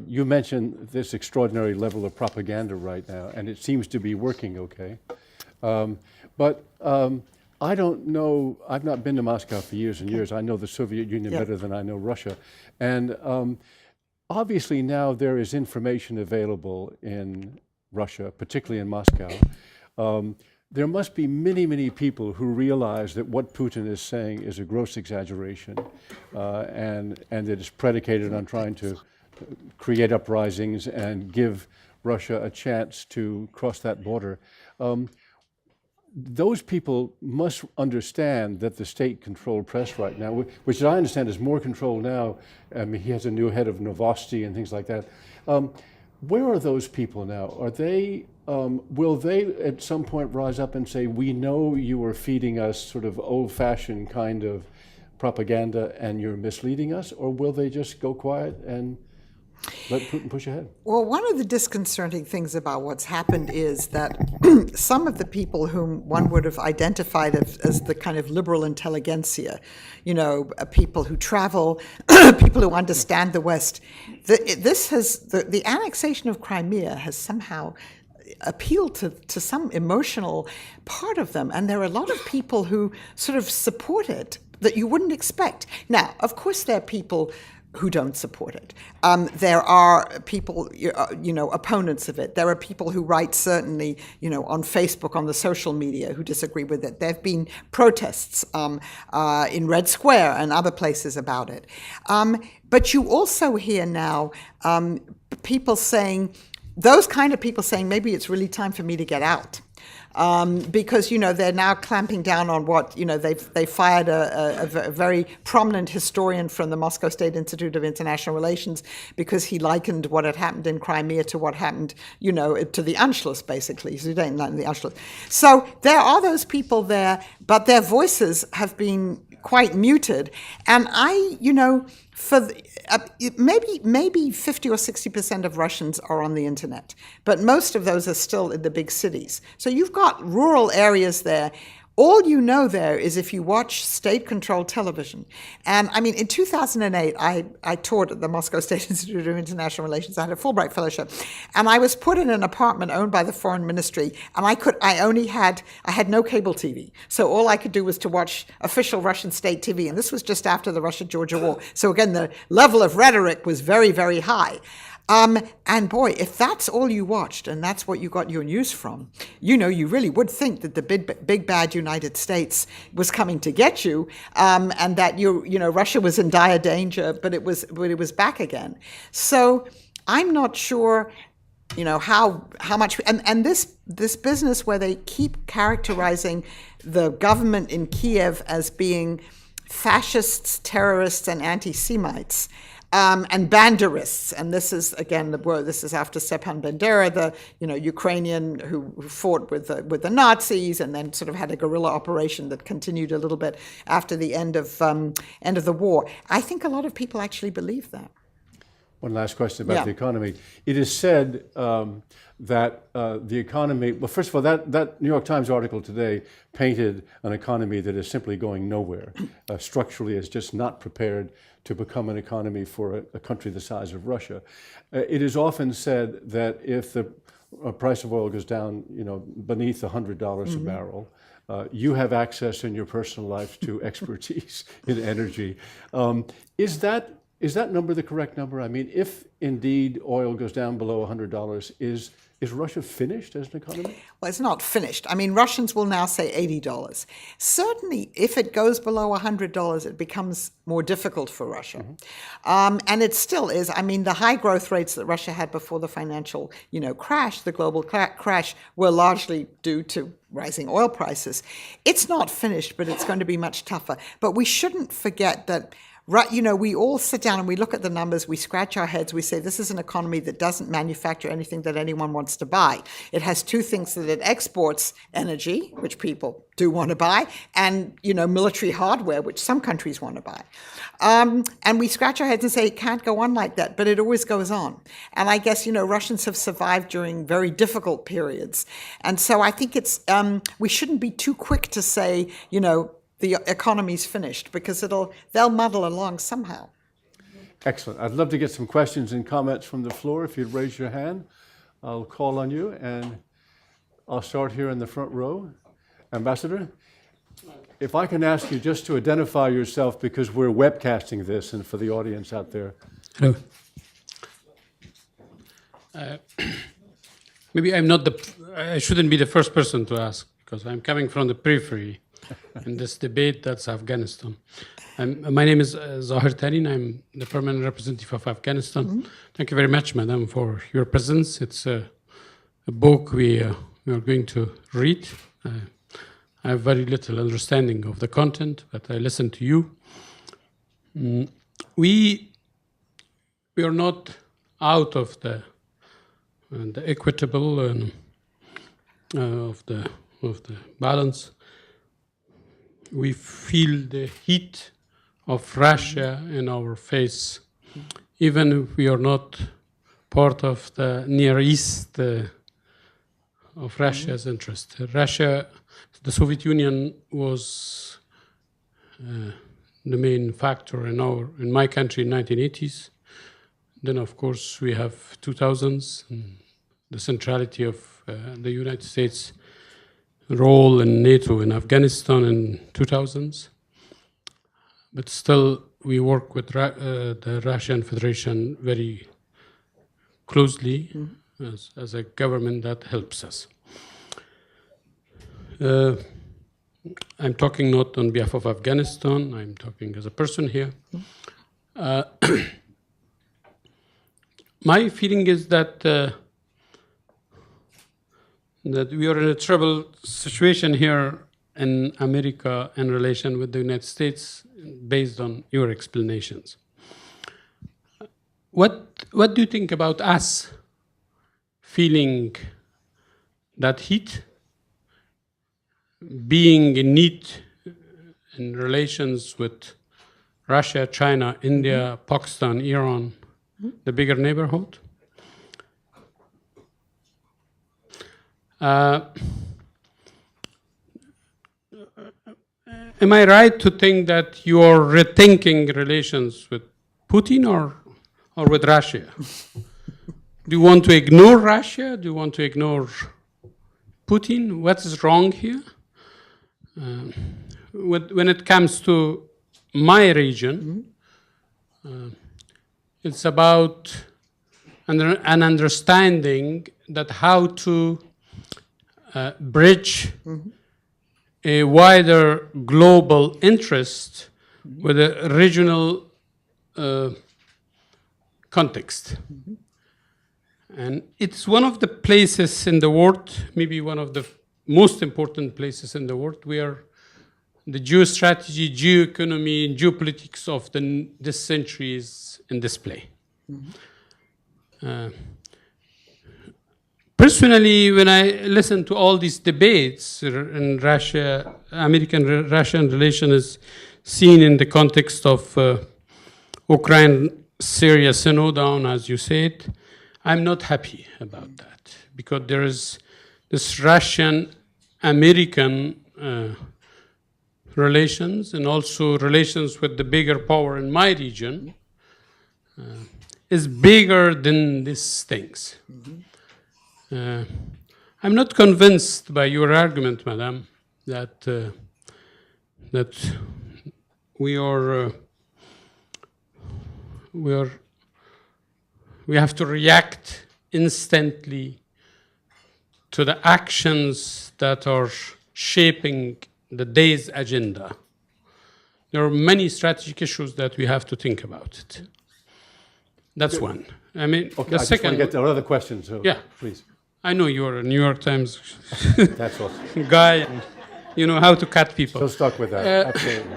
you mentioned this extraordinary level of propaganda right now, and it seems to be working okay. But I don't know, I've not been to Moscow for years and years. I know the Soviet Union better than I know Russia. And obviously now there is information available in Russia, particularly in Moscow. There must be many, many people who realize that what Putin is saying is a gross exaggeration and that it's predicated on trying to create uprisings and give Russia a chance to cross that border. Those people must understand that the state-controlled press right now, which I understand is more controlled now. I mean, he has a new head of Novosti and things like that. Where are those people now? Are they? Will they at some point rise up and say, "We know you are feeding us sort of old-fashioned kind of propaganda, and you're misleading us," or will they just go quiet and Let Putin push ahead. Well, one of the disconcerting things about what's happened is that some of the people whom one would have identified as the kind of liberal intelligentsia, people who travel, people who understand the West, the annexation of Crimea has somehow appeal to some emotional part of them. And there are a lot of people who sort of support it that you wouldn't expect. Now, of course, there are people who don't support it. There are people, opponents of it. There are people who write, certainly, on Facebook, on the social media, who disagree with it. There have been protests in Red Square and other places about it. But you also hear now people saying, those kind of people saying, maybe it's really time for me to get out. Because, they're now clamping down on what, they fired a very prominent historian from the Moscow State Institute of International Relations because he likened what had happened in Crimea to what happened, to the Anschluss, basically. So the Anschluss. So there are those people there, but their voices have been quite muted. And maybe 50 or 60% of Russians are on the internet, but most of those are still in the big cities. So you've got rural areas there. All you know there is if you watch state-controlled television. And I mean, in 2008, I taught at the Moscow State Institute of International Relations. I had a Fulbright fellowship, and I was put in an apartment owned by the Foreign Ministry. And I had no cable TV, so all I could do was to watch official Russian state TV. And this was just after the Russia-Georgia war. So again, the level of rhetoric was very, very high. And boy, if that's all you watched and that's what you got your news from, you really would think that the big bad United States was coming to get you, and that Russia was in dire danger, but it was back again. So I'm not sure, how much, and this business where they keep characterizing the government in Kiev as being fascists, terrorists, and anti-Semites. And banderists, and this is again this is after Stepan Bandera, the Ukrainian who fought with the Nazis, and then sort of had a guerrilla operation that continued a little bit after the end of the war. I think a lot of people actually believe that. One last question about the economy. It is said that the economy, well, first of all, that New York Times article today painted an economy that is simply going nowhere. Structurally, is just not prepared to become an economy for a country the size of Russia. It is often said that if the price of oil goes down, beneath $100 a barrel, you have access in your personal life to expertise in energy. Is that number the correct number? I mean, if indeed oil goes down below $100, is Russia finished as an economy? Well, it's not finished. I mean, Russians will now say $80. Certainly, if it goes below $100, it becomes more difficult for Russia. Mm-hmm. And it still is. I mean, the high growth rates that Russia had before the financial, crash, the global crash, were largely due to rising oil prices. It's not finished, but it's going to be much tougher. But we shouldn't forget that we all sit down and we look at the numbers, we scratch our heads, we say this is an economy that doesn't manufacture anything that anyone wants to buy. It has two things: that it exports energy, which people do want to buy, and military hardware, which some countries want to buy. And we scratch our heads and say it can't go on like that, but it always goes on. And I guess Russians have survived during very difficult periods, and so I think it's we shouldn't be too quick to say the economy's finished, because they'll muddle along somehow. Excellent. I'd love to get some questions and comments from the floor. If you'd raise your hand, I'll call on you, and I'll start here in the front row. Ambassador, if I can ask you just to identify yourself, because we're webcasting this and for the audience out there. Hello. Maybe I shouldn't be the first person to ask, because I'm coming from the periphery in this debate that's Afghanistan. My name is Zahir Tarin. I'm the permanent representative of Afghanistan. Mm-hmm. Thank you very much, madam, for your presence. It's a book we are going to read. I have very little understanding of the content, but I listen to you. We are not out of the equitable of the balance. We feel the heat of Russia in our face even if we are not part of the Near East of Russia's interest. Russia, the Soviet Union was the main factor in my country in 1980s. Then, of course, we have 2000s, and the centrality of the United States role in NATO in Afghanistan in 2000s. But still, we work with the Russian Federation very closely as a government that helps us. I'm talking not on behalf of Afghanistan, I'm talking as a person here. My feeling is that that we are in a troubled situation here in America in relation with the United States based on your explanations. What do you think about us feeling that heat, being in need in relations with Russia, China, India, Pakistan, Iran, the bigger neighborhood? Am I right to think that you are rethinking relations with Putin or with Russia? Do you want to ignore Russia? Do you want to ignore Putin? What is wrong here? When it comes to my region, it's about an understanding that how to bridge a wider global interest with a regional context. And it's one of the places in the world, maybe one of the most important places in the world, where the geostrategy, geoeconomy, and geopolitics of this century is in display. Personally, when I listen to all these debates in Russia, American-Russian relation is seen in the context of Ukraine-Syria slowdown, as you said, I'm not happy about that because there is this Russian-American relations and also relations with the bigger power in my region is bigger than these things. I'm not convinced by your argument, madam, that we have to react instantly to the actions that are shaping the day's agenda. There are many strategic issues that we have to think about it. That's one. I mean, Okay, the I just want to second get to another question, so Yeah. please. I know you're a New York Times That's all. guy, and you know how to cut people. So stuck with that, absolutely.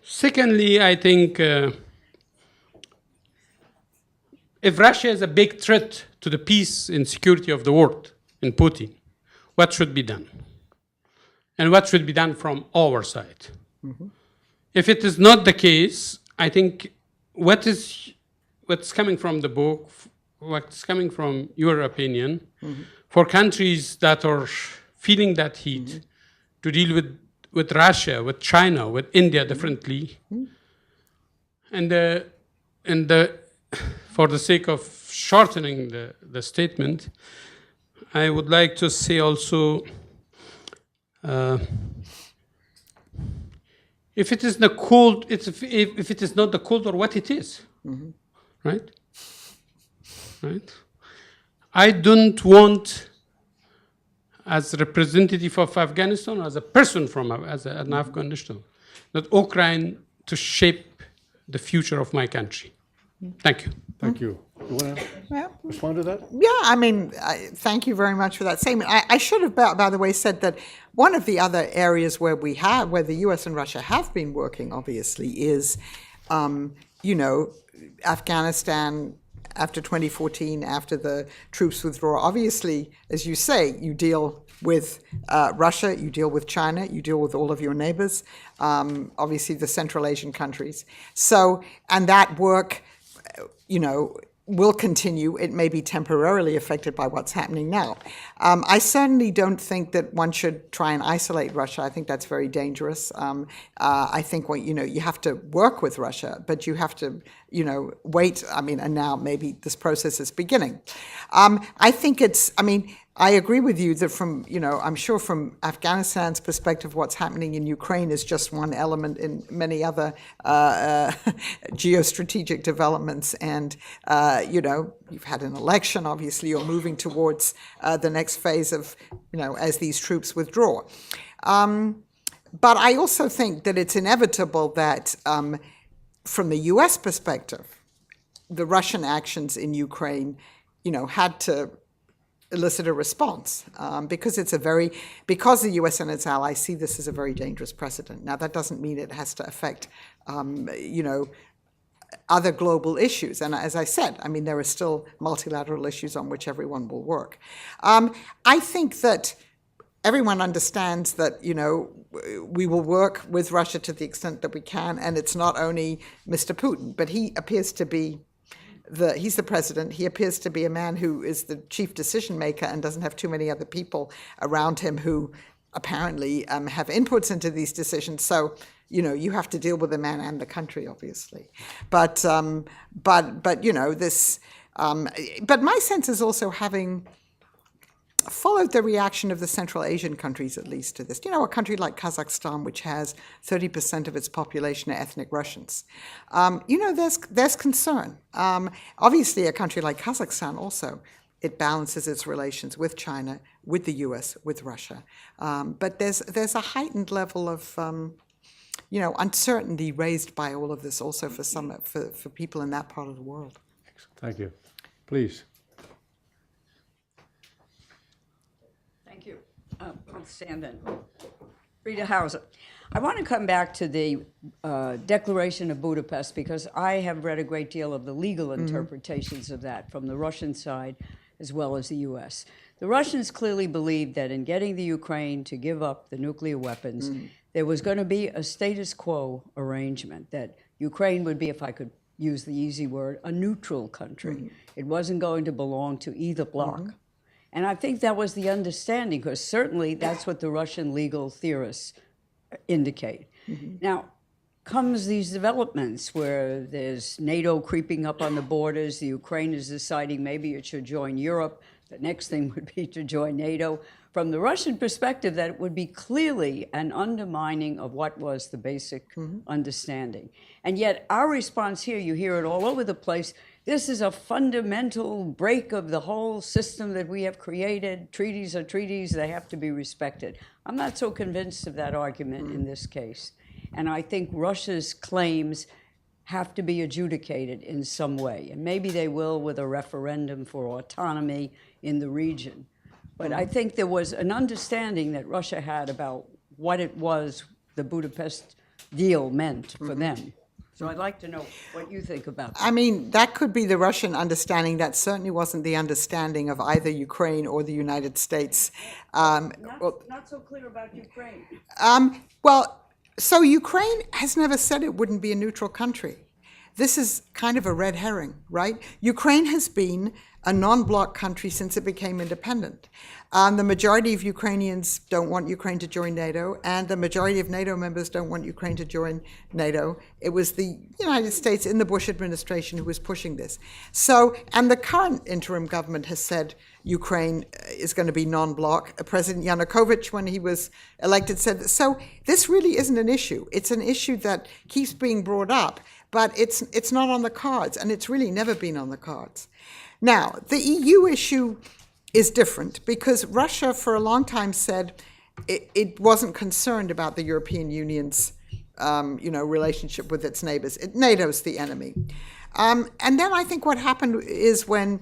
Secondly, I think if Russia is a big threat to the peace and security of the world in Putin, what should be done? And what should be done from our side? If it is not the case, I think what's coming from the book, what's coming from your opinion, for countries that are feeling that heat to deal with Russia, with China, with India differently, and for the sake of shortening the statement, I would like to say also, if it is the cold, if it is not the cold, or what it is, right? Right. I don't want, as a representative of Afghanistan, as a person as an Afghan national, that Ukraine to shape the future of my country. Thank you. Thank you. You want to respond to that? Yeah, I mean, thank you very much for that statement. I should have, by the way, said that one of the other areas where the U.S. and Russia have been working, obviously, is, Afghanistan, after 2014, after the troops withdraw. Obviously, as you say, you deal with Russia, you deal with China, you deal with all of your neighbors, obviously the Central Asian countries. So, and that work, will continue. It may be temporarily affected by what's happening now. I certainly don't think that one should try and isolate Russia. I think that's very dangerous. I think you have to work with Russia, but you have to, wait. And now maybe this process is beginning. I agree with you that I'm sure from Afghanistan's perspective, what's happening in Ukraine is just one element in many other geostrategic developments. And, you've had an election, obviously you're moving towards the next phase of, as these troops withdraw. But I also think that it's inevitable that from the U.S. perspective, the Russian actions in Ukraine, had to elicit a response because because the U.S. and its allies see this as a very dangerous precedent. Now, that doesn't mean it has to affect, other global issues. And as I said, there are still multilateral issues on which everyone will work. I think that everyone understands that, we will work with Russia to the extent that we can, and it's not only Mr. Putin, but he appears to be he's the president. He appears to be a man who is the chief decision maker and doesn't have too many other people around him who apparently have inputs into these decisions. So, you have to deal with the man and the country, obviously. But my sense is also having followed the reaction of the Central Asian countries, at least, to this. A country like Kazakhstan, which has 30% of its population are ethnic Russians. There's concern. Obviously, a country like Kazakhstan also, it balances its relations with China, with the U.S., with Russia. But there's a heightened level of uncertainty raised by all of this also for people in that part of the world. Thank you. Please. Thank you. I'll stand then. Rita Hauser. I want to come back to the Declaration of Budapest because I have read a great deal of the legal interpretations of that from the Russian side as well as the U.S. The Russians clearly believed that in getting the Ukraine to give up the nuclear weapons, there was going to be a status quo arrangement, that Ukraine would be, if I could use the easy word, a neutral country. It wasn't going to belong to either bloc. And I think that was the understanding, because certainly that's what the Russian legal theorists indicate. Now, comes these developments where there's NATO creeping up on the borders, the Ukraine is deciding maybe it should join Europe, the next thing would be to join NATO. From the Russian perspective, that would be clearly an undermining of what was the basic understanding. And yet our response here, you hear it all over the place, this is a fundamental break of the whole system that we have created. Treaties are treaties, they have to be respected. I'm not so convinced of that argument in this case. And I think Russia's claims have to be adjudicated in some way. And maybe they will with a referendum for autonomy in the region. But I think there was an understanding that Russia had about what it was the Budapest deal meant for them. So I'd like to know what you think about that. That could be the Russian understanding. That certainly wasn't the understanding of either Ukraine or the United States. Not so clear about Ukraine. So Ukraine has never said it wouldn't be a neutral country. This is kind of a red herring, right? Ukraine has been a non-bloc country since it became independent. The majority of Ukrainians don't want Ukraine to join NATO, and the majority of NATO members don't want Ukraine to join NATO. It was the United States in the Bush administration who was pushing this. So, and the current interim government has said Ukraine is going to be non-bloc. President Yanukovych, when he was elected, said that. So this really isn't an issue. It's an issue that keeps being brought up, but it's not on the cards, and it's really never been on the cards. Now, the EU issue is different because Russia for a long time said it wasn't concerned about the European Union's relationship with its neighbors. NATO's the enemy. And then I think what happened is when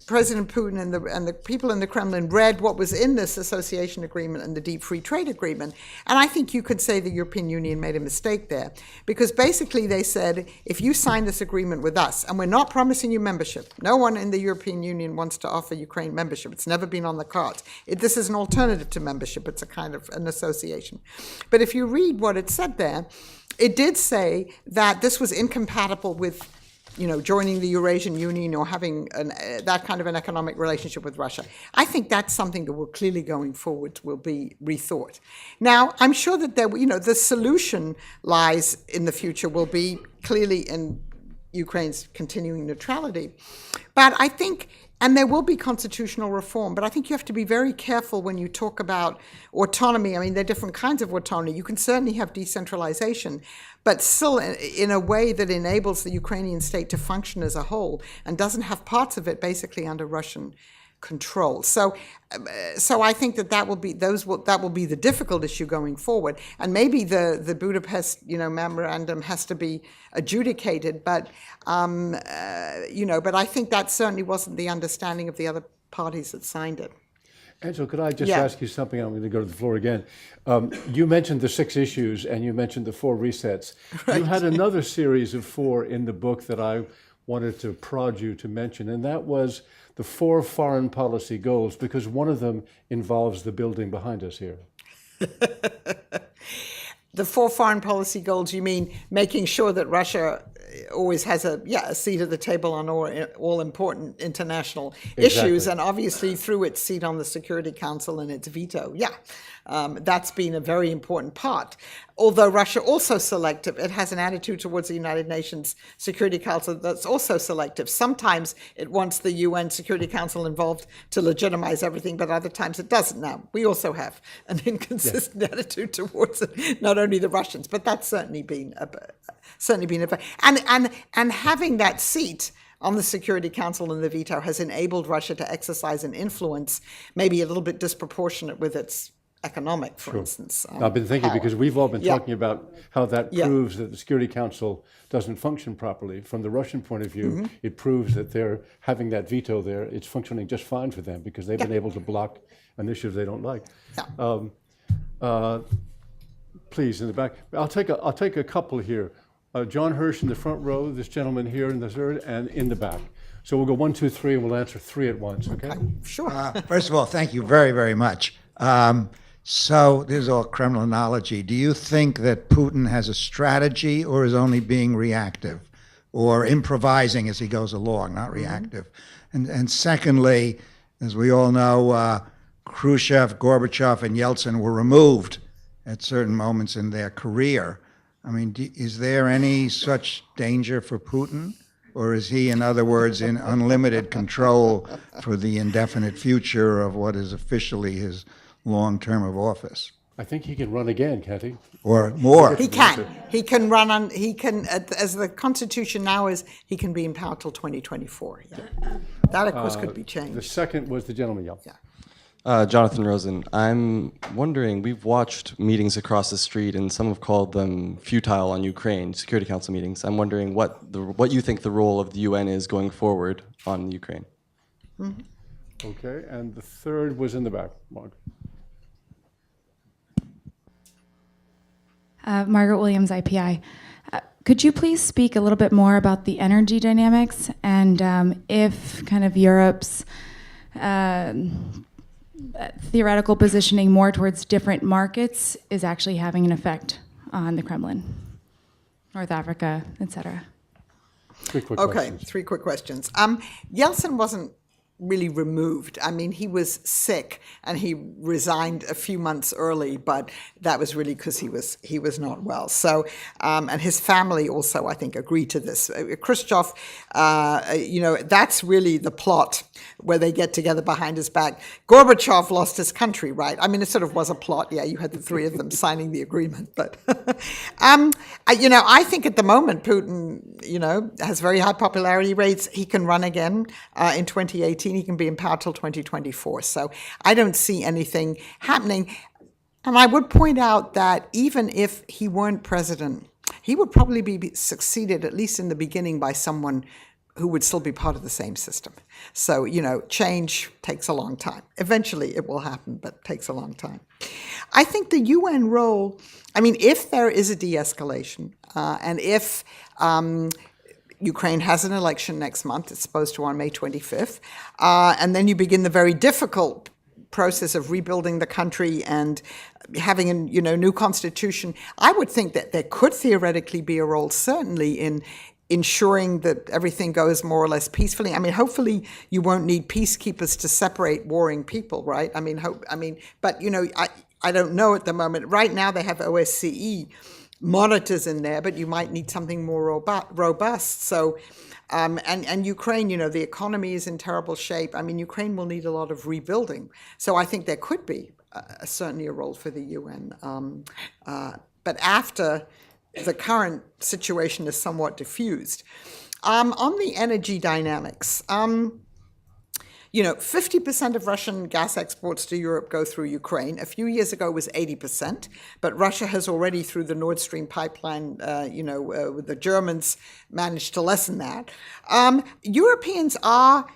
President Putin and the people in the Kremlin read what was in this association agreement and the deep free trade agreement. And I think you could say the European Union made a mistake there, because basically they said, if you sign this agreement with us, and we're not promising you membership, no one in the European Union wants to offer Ukraine membership. It's never been on the cards. This is an alternative to membership. It's a kind of an association. But if you read what it said there, it did say that this was incompatible with joining the Eurasian Union or having that kind of an economic relationship with Russia. I think that's something that will clearly going forward will be rethought. Now, I'm sure that the solution lies in the future will be clearly in Ukraine's continuing neutrality. But I think, and there will be constitutional reform, but I think you have to be very careful when you talk about autonomy. I mean, there are different kinds of autonomy. You can certainly have decentralization, but still in a way that enables the Ukrainian state to function as a whole and doesn't have parts of it basically under Russian control. So I think that will be the difficult issue going forward. And maybe the Budapest memorandum has to be adjudicated, but but I think that certainly wasn't the understanding of the other parties that signed it. Angela, could I just ask you something? I'm going to go to the floor again. You mentioned the 6 issues and you mentioned the 4 resets. Right. You had another series of 4 in the book that I wanted to prod you to mention, and that was the 4 foreign policy goals, because one of them involves the building behind us here. The 4 foreign policy goals, you mean making sure that Russia always has a seat at the table on all important international issues, and obviously through its seat on the Security Council and its veto. That's been a very important part. Although Russia also selective, it has an attitude towards the United Nations Security Council that's also selective. Sometimes it wants the UN Security Council involved to legitimize everything, but other times it doesn't. Now, we also have an inconsistent attitude towards it, not only the Russians, but that's certainly been and having that seat on the Security Council and the veto has enabled Russia to exercise an influence maybe a little bit disproportionate with its economic, for instance. I've been thinking, because we've all been talking about how that proves that the Security Council doesn't function properly. From the Russian point of view, it proves that they're having that veto there. It's functioning just fine for them because they've been able to block initiatives they don't like. Please, in the back. I'll take a couple here. John Hirsch in the front row, this gentleman here in the third, and in the back. So we'll go 1, 2, 3, and we'll answer 3 at once, okay? Sure. First of all, thank you very, very much. So this is all Kremlinology. Do you think that Putin has a strategy or is only being reactive or improvising as he goes along, not reactive? And secondly, as we all know, Khrushchev, Gorbachev, and Yeltsin were removed at certain moments in their career. I mean, is there any such danger for Putin? Or is he, in other words, in unlimited control for the indefinite future of what is officially his long term of office? I think he can run again, can't he? Or more. He can. He can run on, as the Constitution now is, he can be in power till 2024. That, of course, could be changed. The second was the gentleman, Jonathan Rosen, I'm wondering, we've watched meetings across the street and some have called them futile on Ukraine, Security Council meetings. I'm wondering what you think the role of the UN is going forward on Ukraine. Okay, and the third was in the back, Mark. Margaret Williams, IPI. Could you please speak a little bit more about the energy dynamics and if kind of Europe's theoretical positioning more towards different markets is actually having an effect on the Kremlin, North Africa, etc.? 3 quick Okay, questions. 3 quick questions. Yeltsin wasn't really removed. I mean, he was sick and he resigned a few months early, but that was really because he was not well. So, and his family also, I think, agreed to this. Khrushchev, that's really the plot where they get together behind his back. Gorbachev lost his country, right? I mean, it sort of was a plot. Yeah, you had the 3 of them signing the agreement, but I think at the moment Putin, has very high popularity rates. He can run again in 2018. He can be in power till 2024. So I don't see anything happening. And I would point out that even if he weren't president, he would probably be succeeded, at least in the beginning, by someone who would still be part of the same system. So, change takes a long time. Eventually it will happen, but takes a long time. I think the UN role, if there is a de-escalation, and if Ukraine has an election next month, it's supposed to on May 25th, and then you begin the very difficult process of rebuilding the country and having a new constitution, I would think that there could theoretically be a role, certainly, in ensuring that everything goes more or less peacefully. Hopefully you won't need peacekeepers to separate warring people, right? But I don't know at the moment. Right now they have OSCE monitors in there, but you might need something more robust. So, and Ukraine, the economy is in terrible shape. Ukraine will need a lot of rebuilding. So I think there could be certainly a role for the UN. But after the current situation is somewhat diffused. On the energy dynamics, 50% of Russian gas exports to Europe go through Ukraine. A few years ago it was 80%, but Russia has already, through the Nord Stream pipeline, with the Germans, managed to lessen that. Europeans are,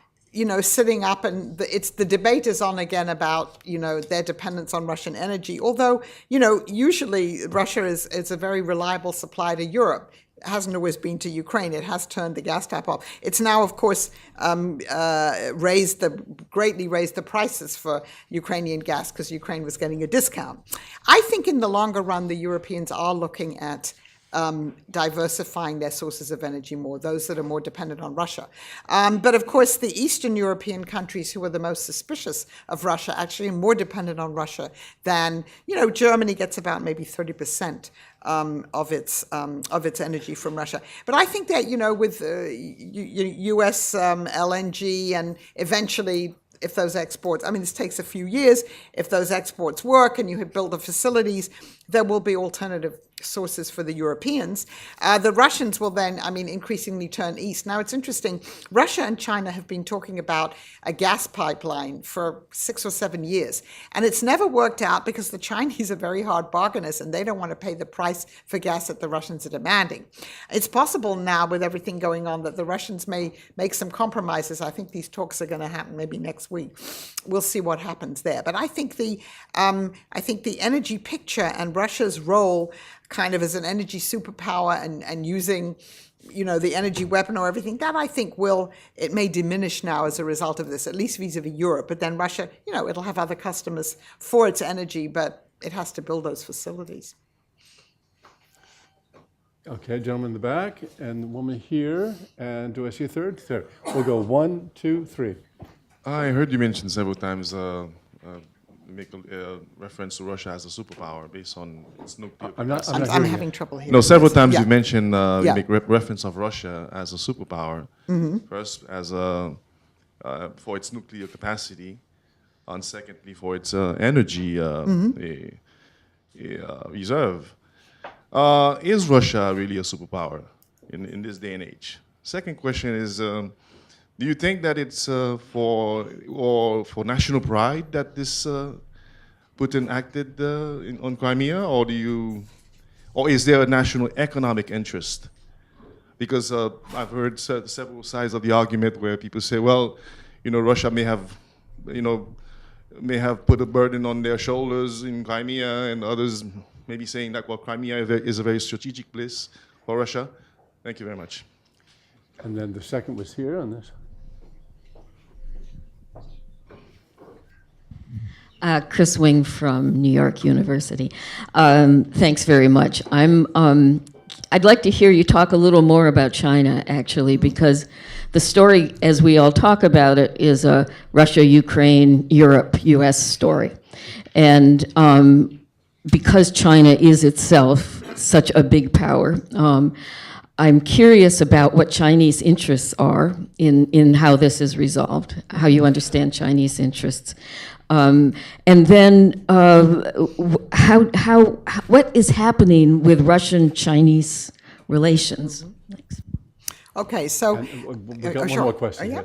sitting up, and the debate is on again about, their dependence on Russian energy. Although, usually Russia is a very reliable supply to Europe. It hasn't always been to Ukraine. It has turned the gas tap off. It's now, of course, greatly raised the prices for Ukrainian gas because Ukraine was getting a discount. I think in the longer run, the Europeans are looking at diversifying their sources of energy more, those that are more dependent on Russia. But of course, the Eastern European countries who are the most suspicious of Russia actually are more dependent on Russia than, Germany gets about maybe 30% of its energy from Russia. But I think that, with U.S. LNG and eventually, if those exports, this takes a few years, if those exports work and you have built the facilities, there will be alternative sources for the Europeans. The Russians will then, increasingly turn east. Now, it's interesting. Russia and China have been talking about a gas pipeline for 6 or 7 years. And it's never worked out because the Chinese are very hard bargainers and they don't want to pay the price for gas that the Russians are demanding. It's possible now, with everything going on, that the Russians may make some compromises. I think these talks are going to happen maybe next week. We'll see what happens there. But I think the energy picture and Russia's role kind of as an energy superpower and using, the energy weapon or everything, that I think it may diminish now as a result of this, at least vis-a-vis Europe. But then Russia, it'll have other customers for its energy, but it has to build those facilities. Okay, gentleman in the back, and the woman here, and do I see a third? Third. We'll go 1, 2, 3. I heard you mention several times make a reference to Russia as a superpower based on its nuclear capacity. I'm having trouble here. No, several times Yeah. you mentioned Yeah. you make reference of Russia as a superpower. First, as for its nuclear capacity, and secondly for its energy reserve. Is Russia really a superpower in this day and age? Second question is, do you think that it's for national pride that this Putin acted on Crimea, or is there a national economic interest? Because I've heard several sides of the argument where people say, well, Russia may have put a burden on their shoulders in Crimea, and others may be saying that, well, Crimea is a very strategic place for Russia. Thank you very much. And then the second was here on this. Chris Wing from New York University. Thanks very much. I'd like to hear you talk a little more about China, actually, because the story, as we all talk about it, is a Russia, Ukraine, Europe, U.S. story. And because China is itself such a big power, I'm curious about what Chinese interests are in how this is resolved, how you understand Chinese interests. And then what is happening with Russian-Chinese relations? Thanks. Okay, so... We got one sure. more question. Yeah.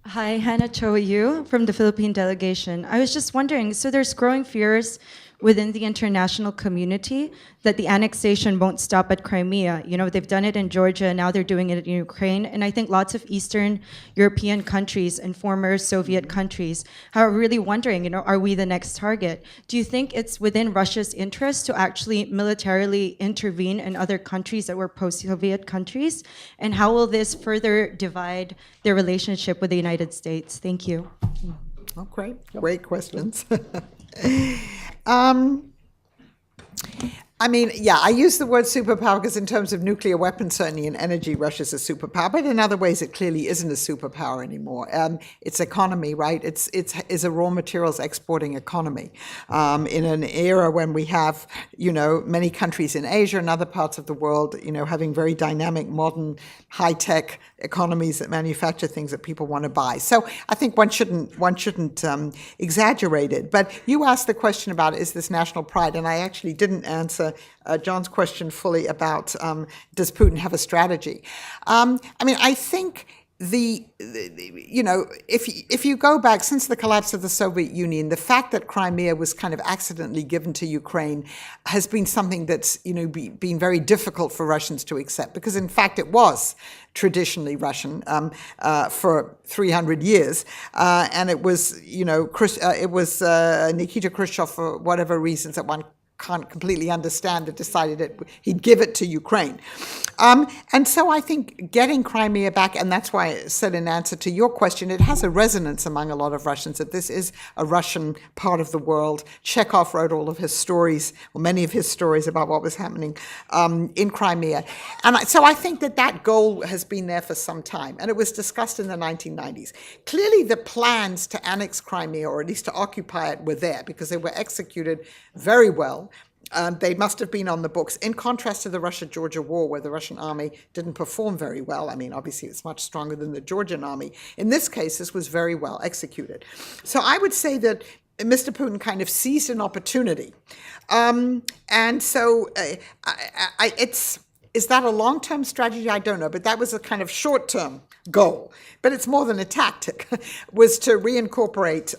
Hi, Hannah Cho Yu from the Philippine delegation. I was just wondering, so there's growing fears within the international community that the annexation won't stop at Crimea. You know, they've done it in Georgia, now they're doing it in Ukraine, and I think lots of Eastern European countries and former Soviet countries are really wondering, you know, are we the next target? Do you think it's within Russia's interest to actually militarily intervene in other countries that were post-Soviet countries? And how will this further divide their relationship with the United States? Thank you. Oh, great questions. I mean, yeah, I use the word superpower because in terms of nuclear weapons, certainly in energy, Russia's a superpower. But in other ways, it clearly isn't a superpower anymore. Its economy, right? It's a raw materials exporting economy. In an era when we have, you know, many countries in Asia and other parts of the world, you know, having very dynamic, modern, high-tech economies that manufacture things that people want to buy. So I think one shouldn't exaggerate it. But you asked the question about, is this national pride? And I actually didn't answer John's question fully about does Putin have a strategy? I mean, I think you know, if you go back since the collapse of the Soviet Union, the fact that Crimea was kind of accidentally given to Ukraine has been something that's, you know, been very difficult for Russians to accept, because in fact it was traditionally Russian for 300 years, and it was, you know, Nikita Khrushchev, for whatever reasons that one can't completely understand, that decided that he'd give it to Ukraine. And so I think getting Crimea back, and that's why I said in answer to your question, it has a resonance among a lot of Russians that this is a Russian part of the world. Chekhov wrote all of his stories, or many of his stories about what was happening in Crimea. And so I think that goal has been there for some time, and it was discussed in the 1990s. Clearly the plans to annex Crimea, or at least to occupy it, were there because they were executed very well. They must have been on the books, in contrast to the Russia-Georgia war, where the Russian army didn't perform very well. I mean, obviously, it's much stronger than the Georgian army. In this case, this was very well executed. So I would say that Mr. Putin kind of seized an opportunity. And so is that a long-term strategy? I don't know, but that was a kind of short-term goal. But it's more than a tactic, was to reincorporate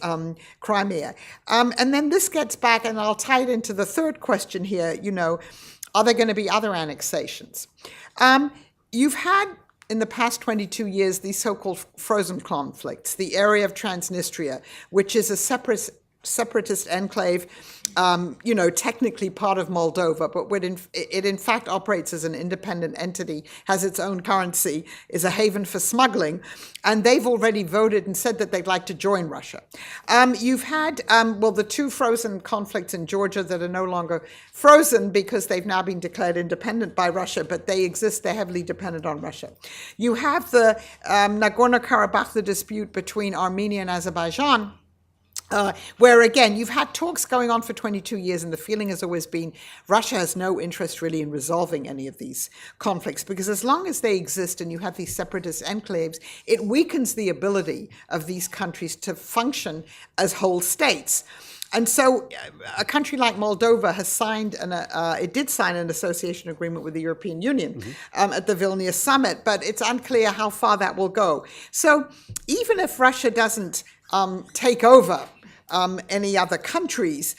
Crimea. And then this gets back, and I'll tie it into the third question here, you know, are there going to be other annexations? You've had, in the past 22 years, these so-called frozen conflicts, the area of Transnistria, which is a separatist enclave, you know, technically part of Moldova, but it in fact operates as an independent entity, has its own currency, is a haven for smuggling, and they've already voted and said that they'd like to join Russia. You've had, well, the two frozen conflicts in Georgia that are no longer frozen because they've now been declared independent by Russia, but they exist, they're heavily dependent on Russia. You have the Nagorno-Karabakh, the dispute between Armenia and Azerbaijan, where, again, you've had talks going on for 22 years, and the feeling has always been Russia has no interest really in resolving any of these conflicts, because as long as they exist and you have these separatist enclaves, it weakens the ability of these countries to function as whole states. And so a country like Moldova has signed, it did sign an association agreement with the European Union at the Vilnius summit, but it's unclear how far that will go. So even if Russia doesn't take over any other countries,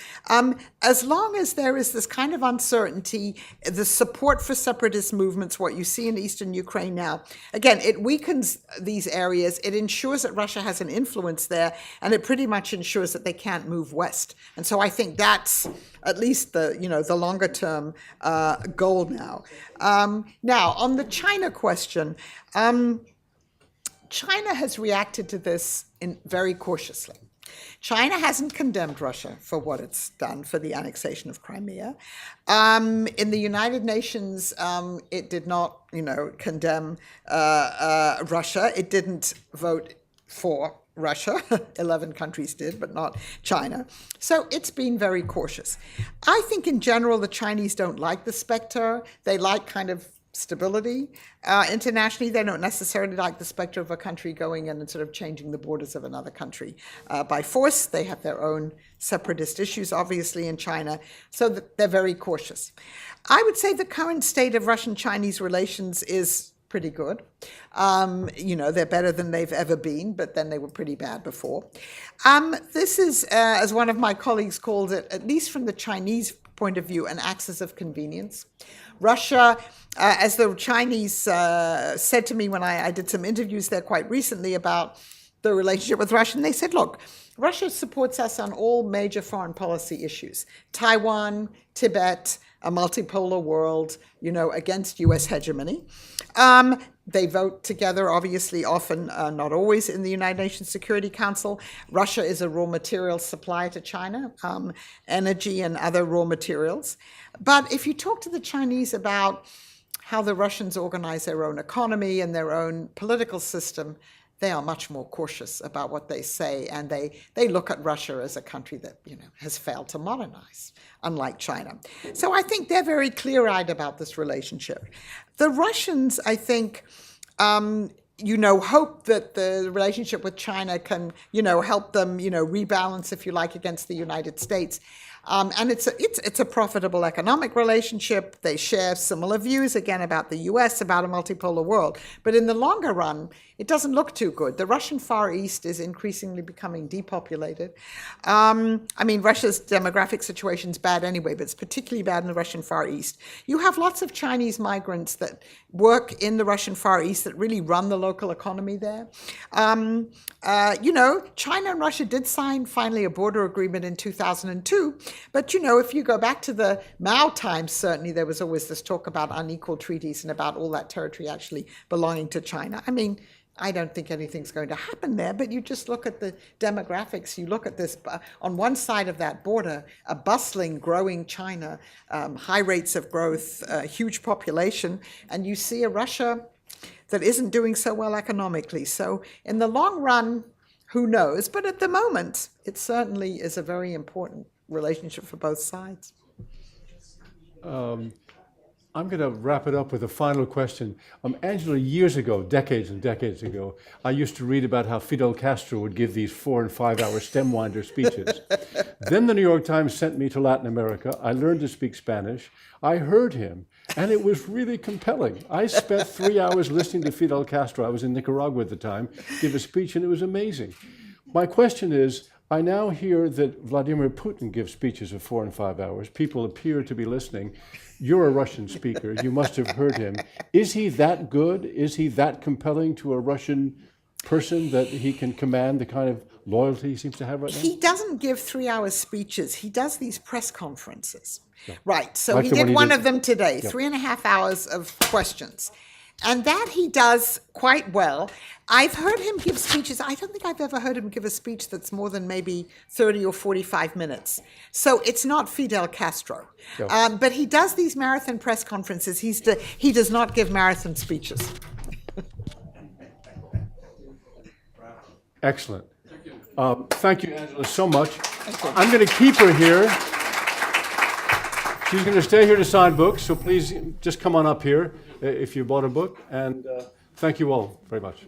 as long as there is this kind of uncertainty, the support for separatist movements, what you see in eastern Ukraine now, again, it weakens these areas, it ensures that Russia has an influence there, and it pretty much ensures that they can't move west. And so I think that's at least the, you know, the longer term goal now. Now, on the China question, China has reacted to this very cautiously. China hasn't condemned Russia for what it's done for the annexation of Crimea. In the United Nations, it did not, you know, condemn Russia. It didn't vote for Russia. 11 countries did, but not China. So it's been very cautious. I think in general, the Chinese don't like the specter. They like kind of stability. Internationally, they don't necessarily like the specter of a country going in and sort of changing the borders of another country by force. They have their own separatist issues, obviously, in China, so they're very cautious. I would say the current state of Russian-Chinese relations is pretty good. They're better than they've ever been, but then they were pretty bad before. This is, as one of my colleagues called it, at least from the Chinese point of view, an axis of convenience. Russia, as the Chinese said to me when I did some interviews there quite recently about the relationship with Russia, and they said, look, Russia supports us on all major foreign policy issues. Taiwan, Tibet, a multipolar world, against U.S. hegemony. They vote together, obviously, often, not always, in the United Nations Security Council. Russia is a raw material supplier to China, energy and other raw materials. But if you talk to the Chinese about how the Russians organize their own economy and their own political system, they are much more cautious about what they say, and they look at Russia as a country that has failed to modernize, unlike China. So I think they're very clear-eyed about this relationship. The Russians, I think, hope that the relationship with China can, help them, rebalance, if you like, against the United States. And it's a profitable economic relationship. They share similar views, again, about the U.S., about a multipolar world. But in the longer run, it doesn't look too good. The Russian Far East is increasingly becoming depopulated. Russia's demographic situation is bad anyway, but it's particularly bad in the Russian Far East. You have lots of Chinese migrants that work in the Russian Far East that really run the local economy there. China and Russia did sign, finally, a border agreement in 2002. But, if you go back to the Mao times, certainly there was always this talk about unequal treaties and about all that territory actually belonging to China. I don't think anything's going to happen there, but you just look at the demographics. You look at this, on one side of that border, a bustling, growing China, high rates of growth, huge population, and you see a Russia that isn't doing so well economically. So in the long run, who knows? But at the moment, it certainly is a very important relationship for both sides. I'm going to wrap it up with a final question. Angela, years ago, decades and decades ago, I used to read about how Fidel Castro would give these 4- and 5-hour stem winder speeches. Then the New York Times sent me to Latin America. I learned to speak Spanish. I heard him, and it was really compelling. I spent 3 hours listening to Fidel Castro. I was in Nicaragua at the time, give a speech, and it was amazing. My question is, I now hear that Vladimir Putin gives speeches of 4 and 5 hours. People appear to be listening. You're a Russian speaker. You must have heard him. Is he that good? Is he that compelling to a Russian person that he can command the kind of loyalty he seems to have right now? He doesn't give 3-hour speeches. He does these press conferences. Yeah. Right. So like he did one did. Of them today, yeah. 3.5 hours of questions. And that he does quite well. I've heard him give speeches. I don't think I've ever heard him give a speech that's more than maybe 30 or 45 minutes. So it's not Fidel Castro. Yeah. But he does these marathon press conferences. He does not give marathon speeches. Excellent. Thank you, Angela, so much. I'm going to keep her here. She's going to stay here to sign books, so please just come on up here if you bought a book. And thank you all very much.